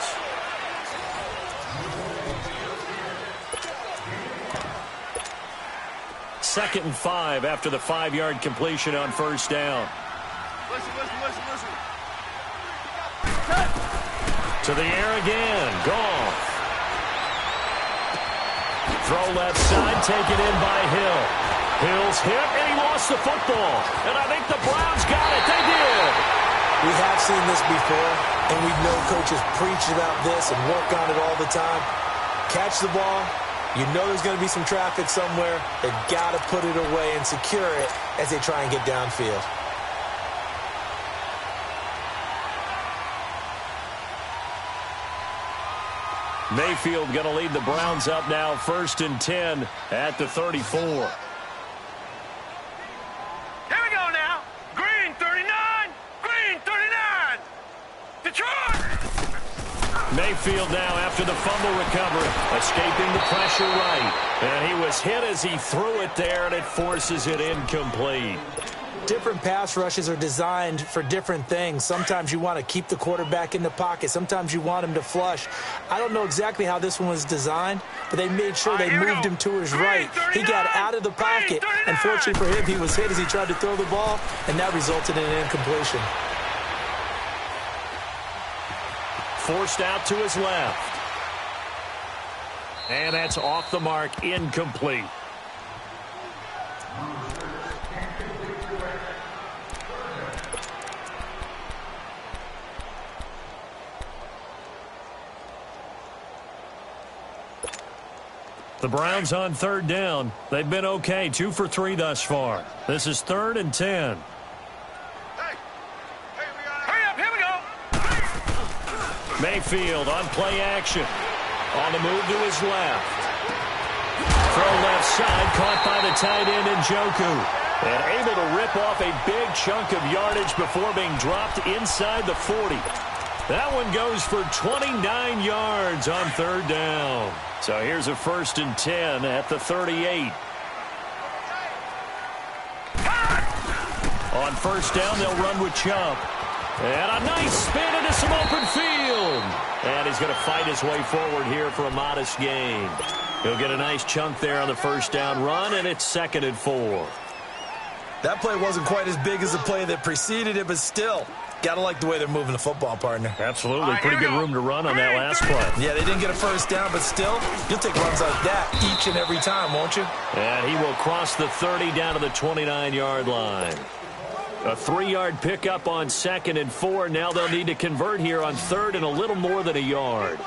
B: Second and 5 after the 5-yard completion on first down.
D: Listen.
B: To the air again. Goff. Throw left side, taken in by Hill. Hill's hit, and he lost the football. And I think the Browns got it. They did.
C: We have seen this before, and we know coaches preach about this and work on it all the time. Catch the ball. You know there's going to be some traffic somewhere. They've got to put it away and secure it as they try and get downfield.
B: Mayfield going to lead the Browns up now, 1st and 10 at the 34.
D: Here we go now. Green 39. Green 39. Detroit.
B: Mayfield now after the fumble recovery, escaping the pressure right. And he was hit as he threw it there, and it forces it incomplete.
C: Different pass rushes are designed for different things. Sometimes you want to keep the quarterback in the pocket. Sometimes you want him to flush. I don't know exactly how this one was designed, but they made sure they moved him to his right. He got out of the pocket. Unfortunately for him, he was hit as he tried to throw the ball, and that resulted in an incompletion.
B: Forced out to his left. And that's off the mark, incomplete. The Browns on third down. They've been okay, 2 for 3 thus far. This is 3rd and 10. Mayfield on play action. On the move to his left. Throw left side, caught by the tight end Njoku. And able to rip off a big chunk of yardage before being dropped inside the 40. That one goes for 29 yards on third down. So here's a 1st and 10 at the 38. On first down, they'll run with Chubb. And a nice spin into some open field. And he's going to fight his way forward here for a modest gain. He'll get a nice chunk there on the first down run, and it's 2nd and 4.
C: That play wasn't quite as big as the play that preceded it, but still, got to like the way they're moving the football, partner.
B: Absolutely. Pretty good room to run on that last play.
C: Yeah, they didn't get a first down, but still, you'll take runs like that each and every time, won't you?
B: And he will cross the 30 down to the 29-yard line. A 3-yard pickup on 2nd and 4. Now they'll need to convert here on 3rd and a little more than a yard.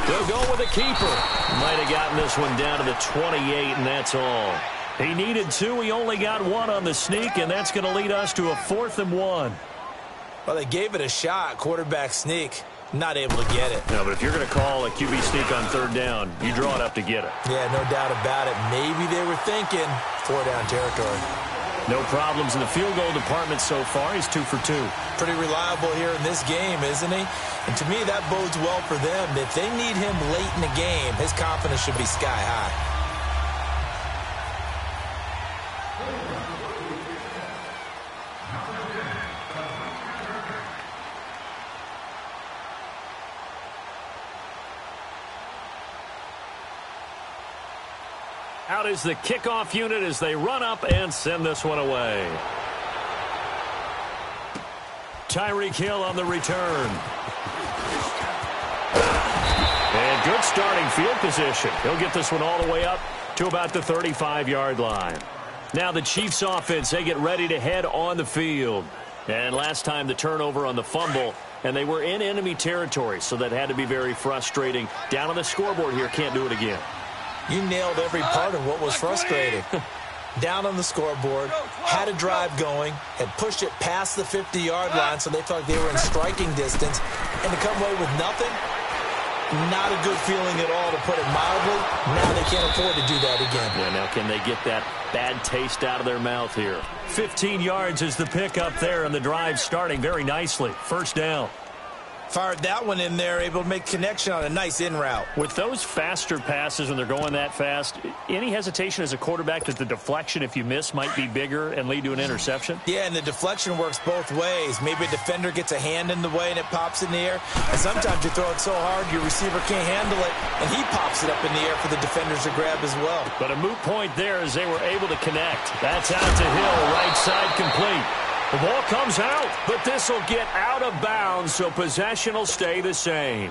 B: They'll go with a keeper. Might have gotten this one down to the 28, and that's all. He needed 2. He only got 1 on the sneak, and that's going to lead us to a 4th and 1.
C: Well, they gave it a shot, quarterback sneak. Not able to get it.
B: No, but if you're going to call a QB sneak on 3rd down, you draw it up to get it.
C: Yeah, no doubt about it. Maybe they were thinking 4-down territory.
B: No problems in the field goal department so far. He's 2 for 2.
C: Pretty reliable here in this game, isn't he? And to me, that bodes well for them. If they need him late in the game, his confidence should be sky high.
B: Out is the kickoff unit as they run up and send this one away. Tyreek Hill on the return. And good starting field position. He'll get this one all the way up to about the 35-yard line. Now the Chiefs offense, they get ready to head on the field. And last time the turnover on the fumble, and they were in enemy territory, so that had to be very frustrating. Down on the scoreboard here, can't do it again.
C: You nailed every part of what was frustrating. Down on the scoreboard, had a drive going, had pushed it past the 50-yard line so they felt like they were in striking distance, and to come away with nothing, not a good feeling at all, to put it mildly. Now they can't afford to do that again.
B: Yeah, now can they get that bad taste out of their mouth here? 15 yards is the pickup there, and the drive starting very nicely. First down.
C: Fired that one in there, able to make connection on a nice in route.
B: With those faster passes when they're going that fast, any hesitation as a quarterback that the deflection, if you miss, might be bigger and lead to an interception?
C: Yeah, and the deflection works both ways. Maybe a defender gets a hand in the way and it pops in the air. And sometimes you throw it so hard your receiver can't handle it, and he pops it up in the air for the defenders to grab as well.
B: But a moot point there as they were able to connect. That's out to Hill, right side complete. The ball comes out, but this will get out of bounds, so possession will stay the same.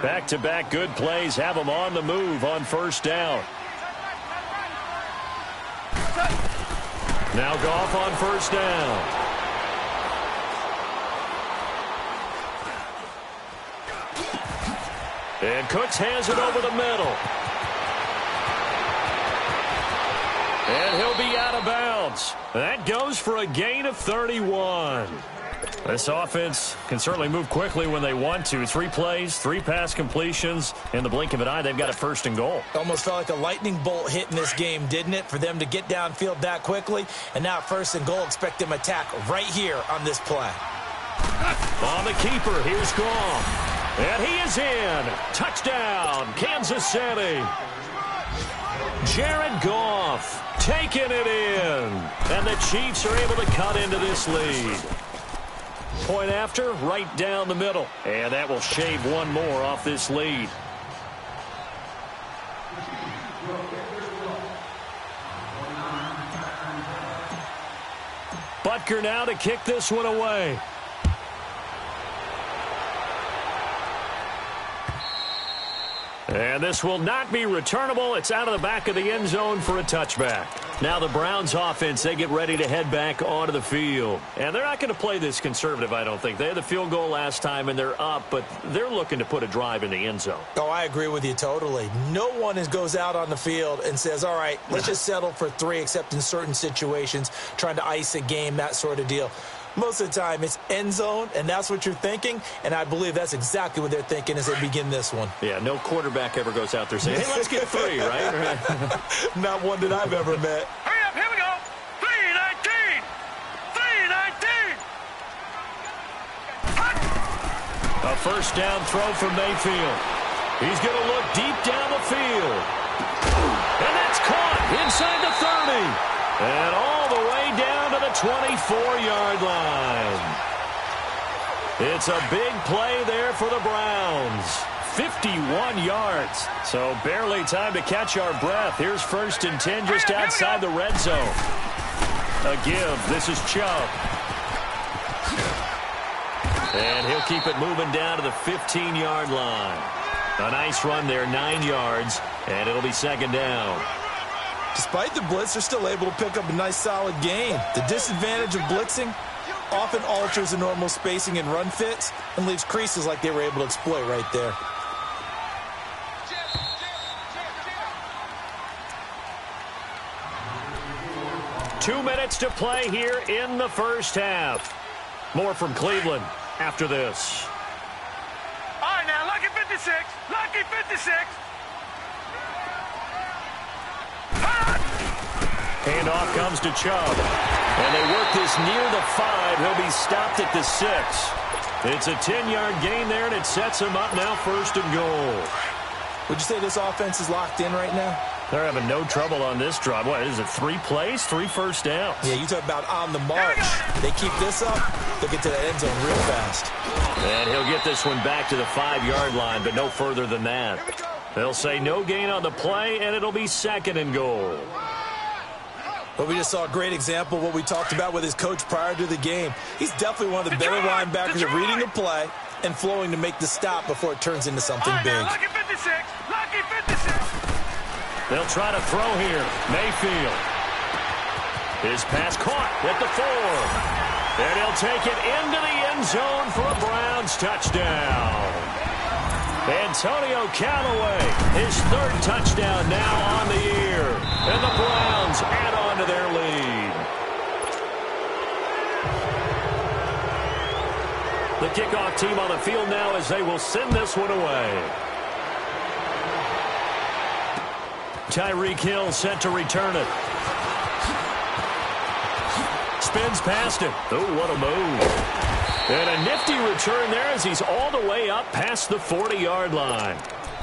B: Back-to-back good plays have them on the move on first down. Now Goff on first down. And Cooks has it over the middle. And he'll be out of bounds. That goes for a gain of 31. This offense can certainly move quickly when they want to. 3 plays, 3 pass completions. In the blink of an eye, they've got a 1st and goal.
C: Almost felt like a lightning bolt hit in this game, didn't it? For them to get downfield that quickly. And now 1st and goal, expect them to attack right here on this play.
B: On the keeper, here's Goff. And he is in. Touchdown, Kansas City. Jared Goff taking it in. And the Chiefs are able to cut into this lead. Point after, right down the middle. And that will shave one more off this lead. Butker now to kick this one away. And this will not be returnable. It's out of the back of the end zone for a touchback. Now the Browns offense, they get ready to head back onto the field. And they're not going to play this conservative, I don't think. They had the field goal last time, and they're up, but they're looking to put a drive in the end zone.
C: Oh, I agree with you totally. No one goes out on the field and says, all right, let's just settle for 3, except in certain situations, trying to ice a game, that sort of deal. Most of the time, it's end zone, and that's what you're thinking, and I believe that's exactly what they're thinking as they begin this one.
B: Yeah, no quarterback ever goes out there saying, hey, let's get 3, right?
C: Not one that I've ever met.
D: Hurry up, here we go. 3-19. 3-19.
B: A first down throw from Mayfield. He's going to look deep down the field. And that's caught. inside the 30, and all the way down to the 24-yard line. It's a big play there for the Browns. 51 yards. So barely time to catch our breath. Here's 1st and 10 just outside the red zone. A give. This is Chubb. And he'll keep it moving down to the 15-yard line. A nice run there, 9 yards, and it'll be 2nd down.
C: Despite the blitz, they're still able to pick up a nice solid gain. The disadvantage of blitzing often alters the normal spacing and run fits and leaves creases like they were able to exploit right there.
B: Two minutes to play here in the first half. More from Cleveland after this.
D: All right, now, lucky 56. Lucky 56.
B: Handoff comes to Chubb. And they work this near the 5. He'll be stopped at the 6. It's a 10-yard gain there, and it sets him up now 1st and goal.
C: Would you say this offense is locked in right now?
B: They're having no trouble on this drive. What is it, 3 plays, 3 first downs?
C: Yeah, you talk about on the march. They keep this up, they'll get to the end zone real fast.
B: And he'll get this one back to the 5-yard line, but no further than that. They'll say no gain on the play, and it'll be 2nd and goal.
C: But we just saw a great example of what we talked about with his coach prior to the game. He's definitely one of the better linebackers at reading the play and flowing to make the stop before it turns into something big.
D: Lucky 56. Lucky 56.
B: They'll try to throw here. Mayfield. His pass caught at the 4. And he'll take it into the end zone for a Browns touchdown. Antonio Callaway, his 3rd touchdown now on the year. And the Browns add on to their lead. The kickoff team on the field now as they will send this one away. Tyreek Hill set to return it. Spins past it. Oh, what a move. And a nifty return there as he's all the way up past the 40-yard line.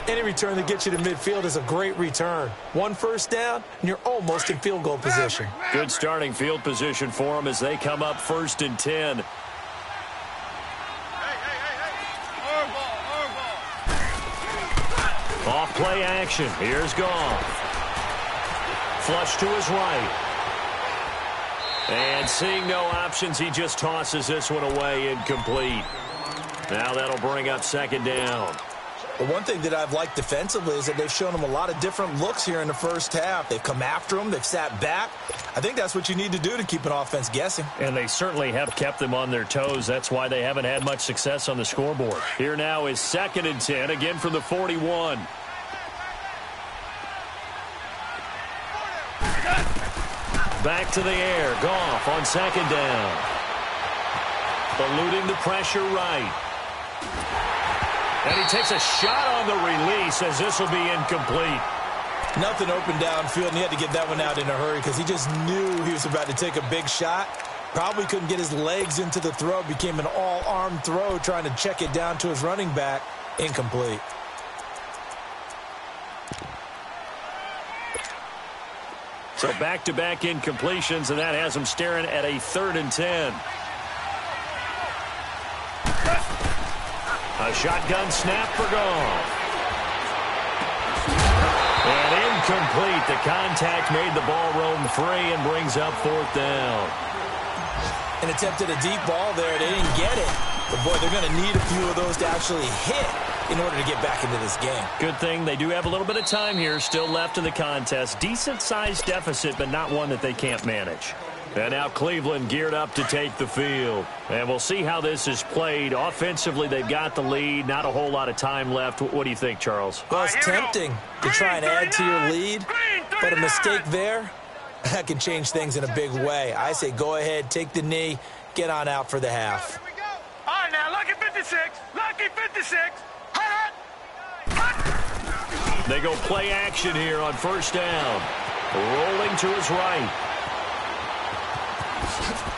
C: Any return that gets you to midfield is a great return. 1 first down, and you're almost in field goal position.
B: Good starting field position for them as they come up 1st and 10. Off play action. Here's Goff. Flush to his right. And seeing no options, he just tosses this one away incomplete. Now that'll bring up 2nd down.
C: But one thing that I've liked defensively is that they've shown him a lot of different looks here in the first half. They've come after him. They've sat back. I think that's what you need to do to keep an offense guessing.
B: And they certainly have kept them on their toes. That's why they haven't had much success on the scoreboard. Here now is 2nd and 10, again from the 41. Back to the air. Goff on 2nd down. Eluding the pressure right. And he takes a shot on the release as this will be incomplete.
C: Nothing open downfield, and he had to get that one out in a hurry because he just knew he was about to take a big shot. Probably couldn't get his legs into the throw. Became an all-arm throw trying to check it down to his running back. Incomplete.
B: So back-to-back incompletions, and that has him staring at a 3rd and 10. A shotgun snap for Goff. And incomplete. The contact made the ball roam free and brings up 4th down.
C: An attempt at a deep ball there. They didn't get it. But, boy, they're going to need a few of those to actually hit in order to get back into this game.
B: Good thing they do have a little bit of time here still left in the contest. Decent-sized deficit, but not one that they can't manage. And now Cleveland geared up to take the field. And we'll see how this is played. Offensively, they've got the lead. Not a whole lot of time left. What do you think, Charles?
C: Well, it's tempting to try and add to your lead, but a mistake there, that can change things in a big way. I say go ahead, take the knee, get on out for the half.
D: All right, now, lucky 56. Lucky 56.
B: They go play action here on 1st down. Rolling to his right.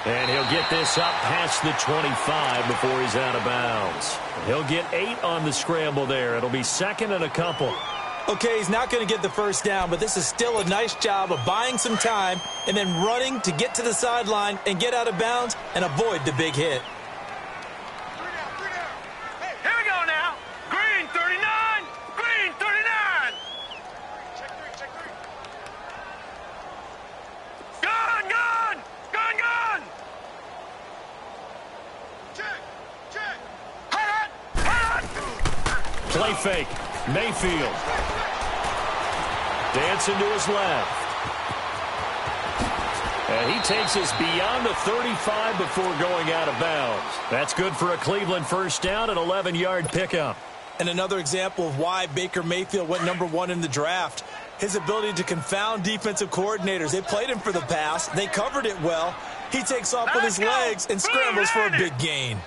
B: And he'll get this up past the 25 before he's out of bounds. He'll get 8 on the scramble there. It'll be 2nd and a couple.
C: Okay, he's not going to get the first down, but this is still a nice job of buying some time and then running to get to the sideline and get out of bounds and avoid the big hit.
D: Here we go now. Green 39. Green 39. Check three. Gun. Check. Hot.
B: Play fake. Mayfield. Dancing to his left. And he takes us beyond the 35 before going out of bounds. That's good for a Cleveland first down and 11-yard pickup.
C: And another example of why Baker Mayfield went #1 in the draft. His ability to confound defensive coordinators. They played him for the pass. They covered it well. He takes off with his legs and scrambles for a big gain.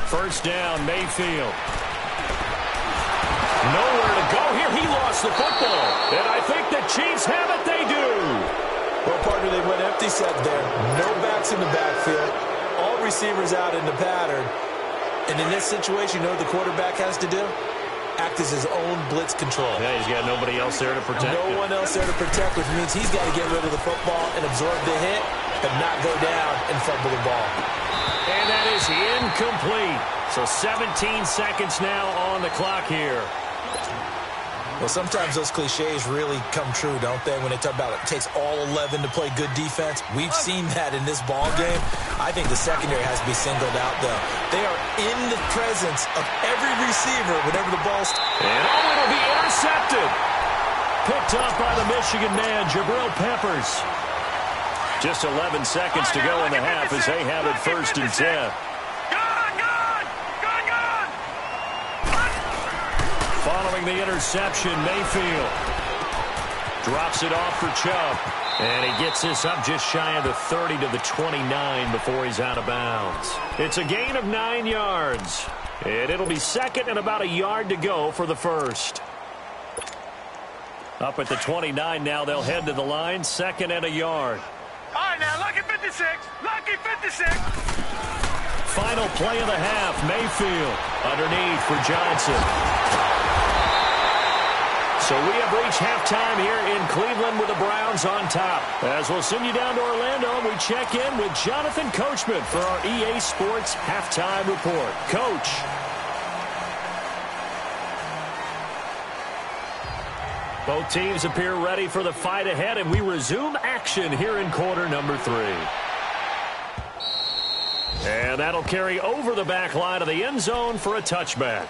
B: First down, Mayfield. Nowhere to go here. He lost the football. And I think the Chiefs have it. They do.
C: Well, partner, they went empty set there. No backs in the backfield. All receivers out in the pattern. And in this situation, you know what the quarterback has to do? Act as his own blitz control.
B: Yeah, he's got nobody else there to protect him.
C: No one else there to protect, which means he's got to get rid of the football and absorb the hit, but not go down and fumble the ball.
B: And that is incomplete. So 17 seconds now on the clock here.
C: Well, sometimes those cliches really come true, don't they? When they talk about it takes all 11 to play good defense. We've seen that in this ball game. I think the secondary has to be singled out, though. They are in the presence of every receiver whenever the ball's...
B: And it'll be intercepted. Picked up by the Michigan man, Jabril Peppers. Just 11 seconds to go in the half as they have it 1st and 10. Following the interception, Mayfield drops it off for Chubb. And he gets this up just shy of the 30 to the 29 before he's out of bounds. It's a gain of 9 yards. And it'll be second and about a yard to go for the first. Up at the 29 now, they'll head to the line, 2nd and a yard.
D: All right, now, lucky 56. Lucky 56.
B: Final play of the half, Mayfield underneath for Johnson. So we have reached halftime here in Cleveland with the Browns on top. As we'll send you down to Orlando, we check in with Jonathan Coachman for our EA Sports Halftime Report. Coach. Both teams appear ready for the fight ahead, and we resume action here in quarter number 3. And that'll carry over the back line of the end zone for a touchback.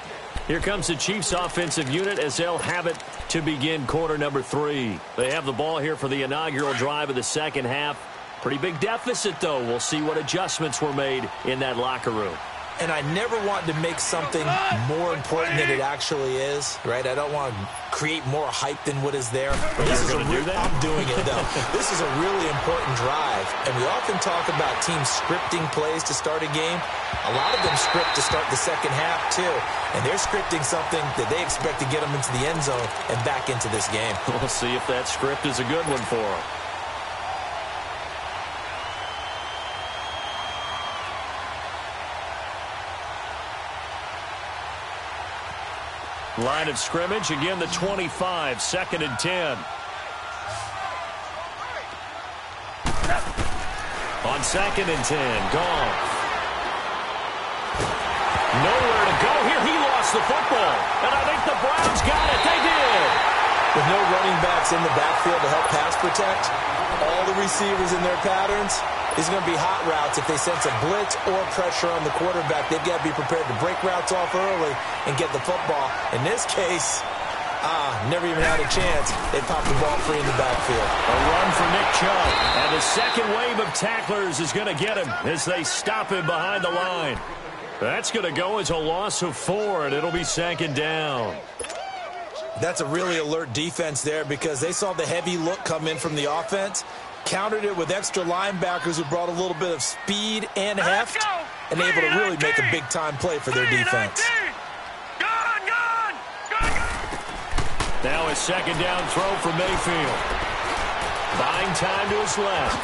B: Here comes the Chiefs offensive unit as they'll have it to begin quarter number 3. They have the ball here for the inaugural drive of the second half. Pretty big deficit, though. We'll see what adjustments were made in that locker room.
C: And I never want to make something more important than it actually is, right? I don't want to create more hype than what is there. But this is I'm doing it, though. This is a really important drive. And we often talk about teams scripting plays to start a game. A lot of them script to start the second half, too. And they're scripting something that they expect to get them into the end zone and back into this game.
B: We'll see if that script is a good one for them. Line of scrimmage, again the 25, 2nd and 10. On 2nd and 10, Goff. Nowhere to go here. He lost the football. And I think the Browns got it. They did.
C: With no running backs in the backfield to help pass protect, all the receivers in their patterns, these are going to be hot routes. If they sense a blitz or pressure on the quarterback, they've got to be prepared to break routes off early and get the football. In this case, never even had a chance. They popped the ball free in the backfield.
B: A run for Nick Chubb. And the second wave of tacklers is going to get him as they stop him behind the line. That's going to go as a loss of 4, and it'll be 2nd down.
C: That's a really alert defense there because they saw the heavy look come in from the offense, countered it with extra linebackers who brought a little bit of speed and heft, and able to really make a big-time play for their defense.
B: Now a 2nd down throw for Mayfield. Buying time to his left.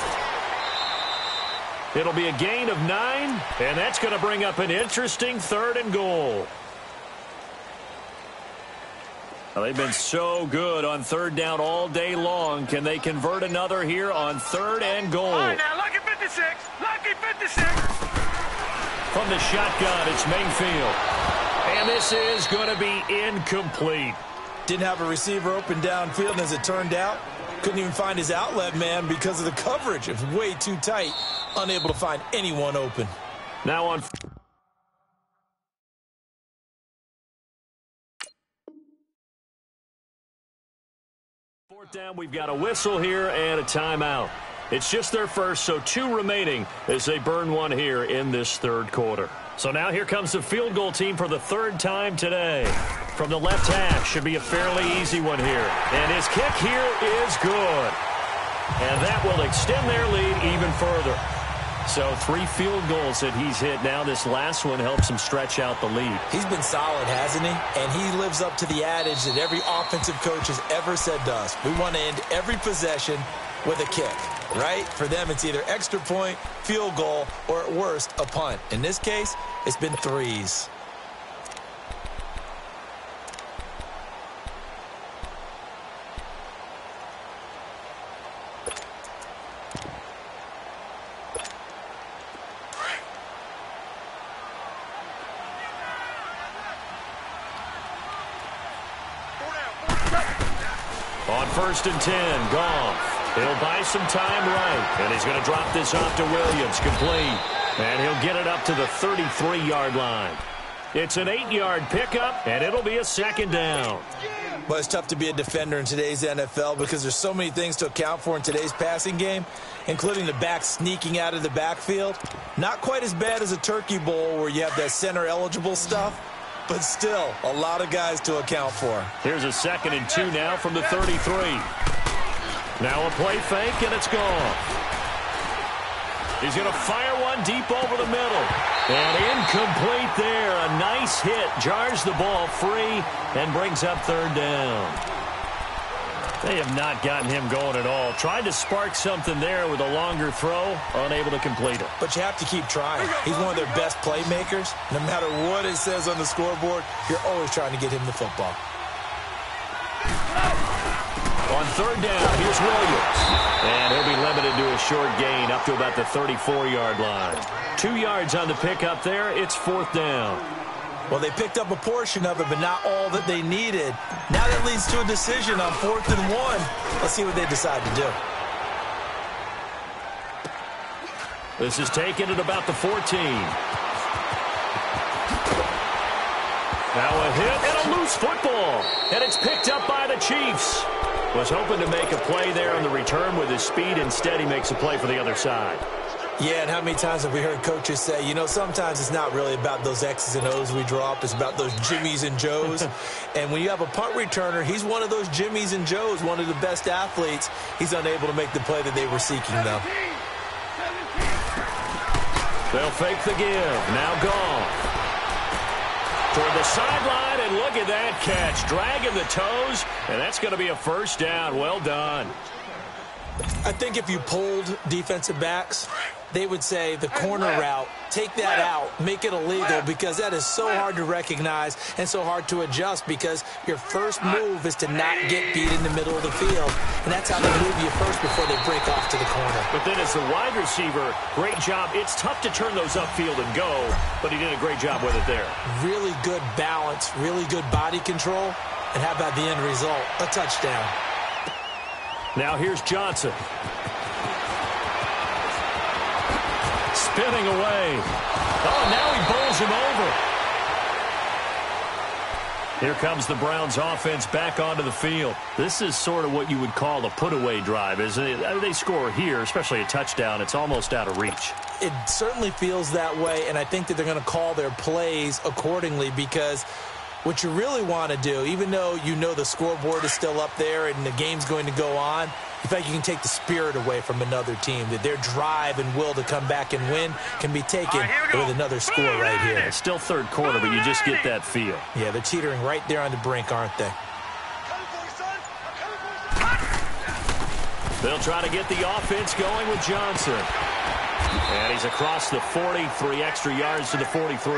B: It'll be a gain of 9, and that's going to bring up an interesting 3rd and goal. Well, they've been so good on 3rd down all day long. Can they convert another here on 3rd and goal?
D: All right, now, lucky 56. Lucky 56.
B: From the shotgun, it's Mayfield. And this is going to be incomplete.
C: Didn't have a receiver open downfield, and as it turned out, couldn't even find his outlet man because of the coverage. It was way too tight, unable to find anyone open.
B: Now on 4th down, we've got a whistle here and a timeout. It's just their first, so 2 remaining as they burn one here in this 3rd quarter. So now here comes the field goal team for the 3rd time today. From the left hash, should be a fairly easy one here. And his kick here is good. And that will extend their lead even further. So 3 field goals that he's hit now. This last one helps him stretch out the lead.
C: He's been solid, hasn't he? And he lives up to the adage that every offensive coach has ever said to us. We want to end every possession with a kick, right? For them, it's either extra point, field goal, or at worst, a punt. In this case, it's been 3s.
B: On 1st and 10, Goff. He'll buy some time right, and he's going to drop this off to Williams, complete. And he'll get it up to the 33-yard line. It's an 8-yard pickup, and it'll be a 2nd down.
C: Well, it's tough to be a defender in today's NFL because there's so many things to account for in today's passing game, including the back sneaking out of the backfield. Not quite as bad as a Turkey Bowl where you have that center-eligible stuff, but still a lot of guys to account for.
B: Here's a 2nd and 2 now from the 33. Now a play fake, and it's gone. He's going to fire one deep over the middle. And incomplete there. A nice hit. Jars the ball free and brings up 3rd down. They have not gotten him going at all. Tried to spark something there with a longer throw. Unable to complete it.
C: But you have to keep trying. He's one of their best playmakers. No matter what it says on the scoreboard, you're always trying to get him the football.
B: On 3rd down, here's Williams. And he'll be limited to a short gain up to about the 34-yard line. 2 yards on the pickup there. It's 4th down.
C: Well, they picked up a portion of it, but not all that they needed. Now that leads to a decision on 4th and 1. Let's see what they decide to do.
B: This is taken at about the 14. Now a hit and a loose football. And it's picked up by the Chiefs. Was hoping to make a play there on the return with his speed. Instead, he makes a play for the other side.
C: Yeah, and how many times have we heard coaches say, you know, sometimes it's not really about those X's and O's we draw up. It's about those Jimmies and Joes. And when you have a punt returner, he's one of those Jimmies and Joes, one of the best athletes. He's unable to make the play that they were seeking, though.
B: They'll fake the give. Now Goff. Toward the sideline, and look at that catch. Dragging the toes, and that's going to be a 1st down. Well done.
C: I think if you pulled defensive backs, they would say the corner route, take that out, make it illegal, because that is so hard to recognize and so hard to adjust because your first move is to not get beat in the middle of the field. And that's how they move you first before they break off to the corner.
B: But then as the wide receiver, great job. It's tough to turn those upfield and go, but he did a great job with it there.
C: Really good balance, really good body control. And how about the end result? A touchdown.
B: Now here's Johnson. Spinning away. Oh, now he bowls him over. Here comes the Browns offense back onto the field. This is sort of what you would call a put-away drive, isn't it? They score here, especially a touchdown. It's almost out of reach.
C: It certainly feels that way, and I think that they're going to call their plays accordingly because what you really want to do, even though you know the scoreboard is still up there and the game's going to go on, in fact, you can take the spirit away from another team, that their drive and will to come back and win can be taken with another score right here.
B: It's still 3rd quarter, but you just get that feel.
C: Yeah, they're teetering right there on the brink, aren't they?
B: They'll try to get the offense going with Johnson. And he's across the 40, 3 extra yards to the 43.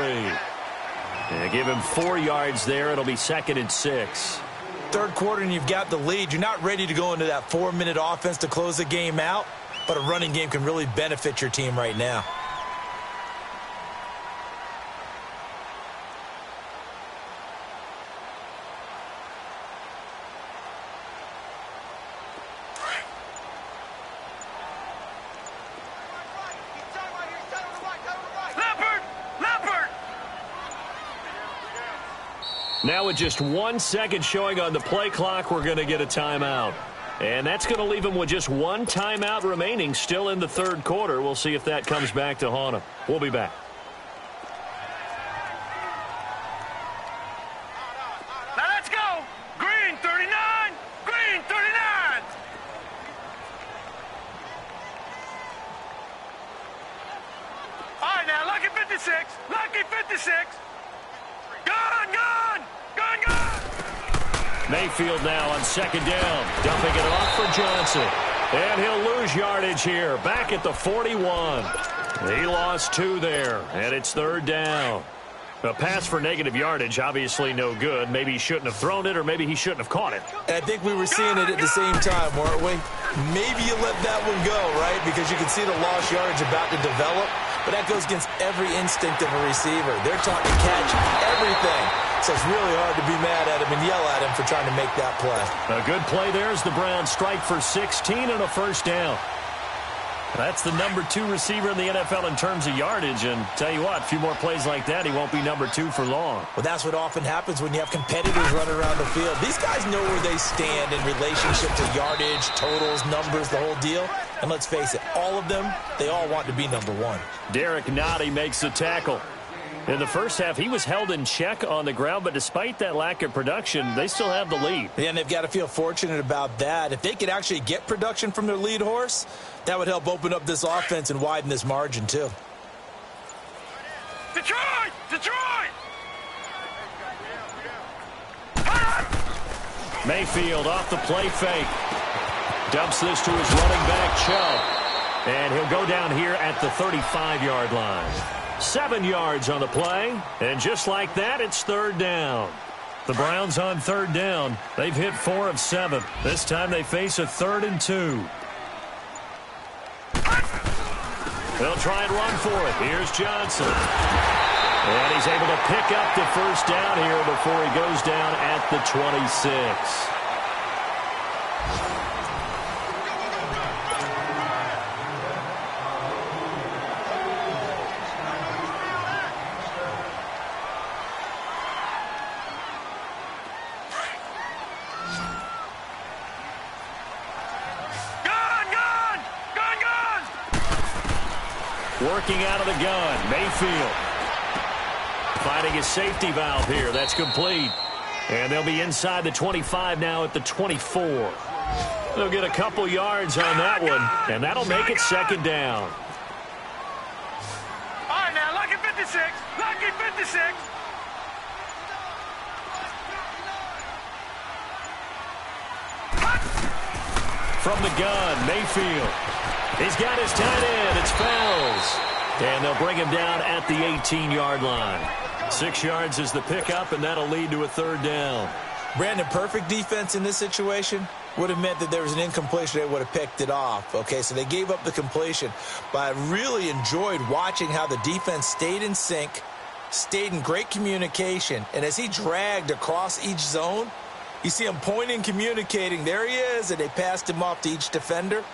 B: And give him 4 yards there. It'll be 2nd and 6.
C: Third quarter and you've got the lead. You're not ready to go into that 4-minute offense to close the game out, but a running game can really benefit your team right now.
B: Now with just 1 second showing on the play clock, we're going to get a timeout. And that's going to leave him with just 1 timeout remaining still in the third quarter. We'll see if that comes back to haunt him. We'll be back.
D: Now let's go. Green 39. Green 39. All right, now lucky 56. Lucky 56. Gun, gun. Gun, gun.
B: Mayfield now on 2nd down. Dumping it off for Johnson. And he'll lose yardage here. Back at the 41. He lost 2 there. And it's 3rd down. A pass for negative yardage, obviously no good. Maybe he shouldn't have thrown it, or maybe he shouldn't have caught it.
C: And I think we were seeing it at the same time, weren't we? Maybe you let that one go, right? Because you can see the lost yardage about to develop. But that goes against every instinct of a receiver. They're taught to catch everything. So it's really hard to be mad at him and yell at him for trying to make that play.
B: A good play there as the Browns strike for 16 and a 1st down. That's the number 2 receiver in the NFL in terms of yardage. And tell you what, a few more plays like that, he won't be number 2 for long.
C: Well, that's what often happens when you have competitors running around the field. These guys know where they stand in relationship to yardage, totals, numbers, the whole deal. And let's face it, all of them, they all want to be number 1.
B: Derek Nottie makes the tackle. In the first half, he was held in check on the ground, but despite that lack of production, they still have the lead.
C: Yeah, and they've got to feel fortunate about that. If they could actually get production from their lead horse, that would help open up this offense and widen this margin, too.
D: Detroit! Detroit!
B: Mayfield off the play fake. Dumps this to his running back, Chubb. And he'll go down here at the 35-yard line. 7 yards on the play, and just like that, it's 3rd down. The Browns on 3rd down. They've hit 4 of 7. This time they face a 3rd and 2. They'll try and run for it. Here's Johnson. And he's able to pick up the 1st down here before he goes down at the 26. Working out of the gun, Mayfield. Finding his safety valve here. That's complete. And they'll be inside the 25 now at the 24. They'll get a couple yards on that one, and that'll make it 2nd down.
D: All right, now, lucky 56. Lucky 56.
B: From the gun, Mayfield. He's got his tight end. It's Fells. And they'll bring him down at the 18-yard line. 6 yards is the pickup, and that'll lead to a 3rd down.
C: Brandon, perfect defense in this situation would have meant that there was an incompletion. They would have picked it off. Okay, so they gave up the completion. But I really enjoyed watching how the defense stayed in sync, stayed in great communication. And as he dragged across each zone, you see him pointing, communicating. There he is, and they passed him off to each defender.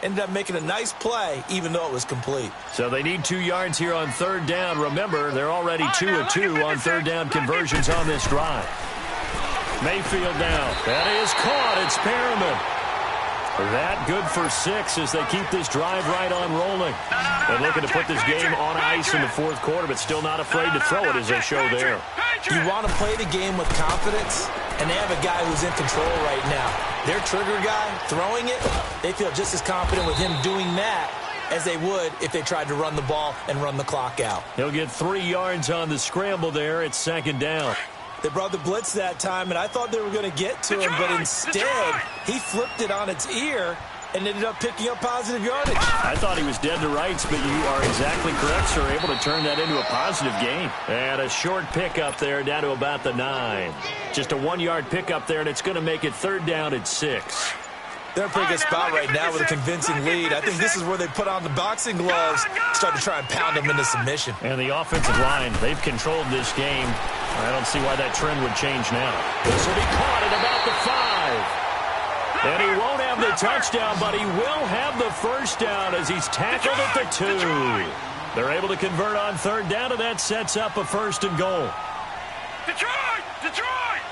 C: Ended up making a nice play, even though it was complete.
B: So they need 2 yards here on 3rd down. Remember, they're already 2 of 2 on 3rd down conversions on this drive. Mayfield now. That is caught. It's Perriman. That good for 6 as they keep this drive right on rolling. And looking to put this game on ice in the 4th quarter, but still not afraid to throw it as they show there.
C: You want to play the game with confidence, and they have a guy who's in control right now. Their trigger guy throwing it, they feel just as confident with him doing that as they would if they tried to run the ball and run the clock out.
B: He'll get 3 yards on the scramble there. It's 2nd down.
C: They brought the blitz that time, and I thought they were going to get to him, but instead he flipped it on its ear and ended up picking up positive yardage.
B: I thought he was dead to rights, but you are exactly correct, sir. Able to turn that into a positive gain. And a short pickup there down to about the 9. Just a 1-yard pickup there, and it's going to make it 3rd down and 6.
C: They're in a pretty good spot right now with a convincing lead. I think this is where they put on the boxing gloves, start to try and pound them into submission.
B: And the offensive line, they've controlled this game. I don't see why that trend would change now. This will be caught at about the 5. And he won't have the touchdown, but he will have the first down as he's tackled at the 2. They're able to convert on 3rd down, and that sets up a 1st and goal.
D: Detroit! Detroit!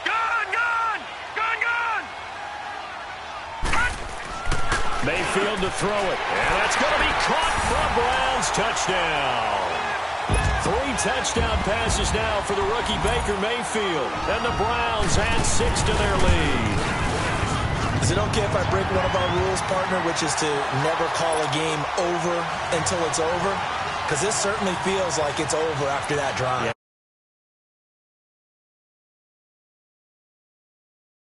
D: Gun! Gun! Gun! Gun!
B: Mayfield to throw it. And that's going to be caught for a Browns touchdown. 3 touchdown passes now for the rookie Baker Mayfield. And the Browns add 6 to their lead.
C: Is it okay if I break one of our rules, partner, which is to never call a game over until it's over? Because this certainly feels like it's over after that drive. Yeah.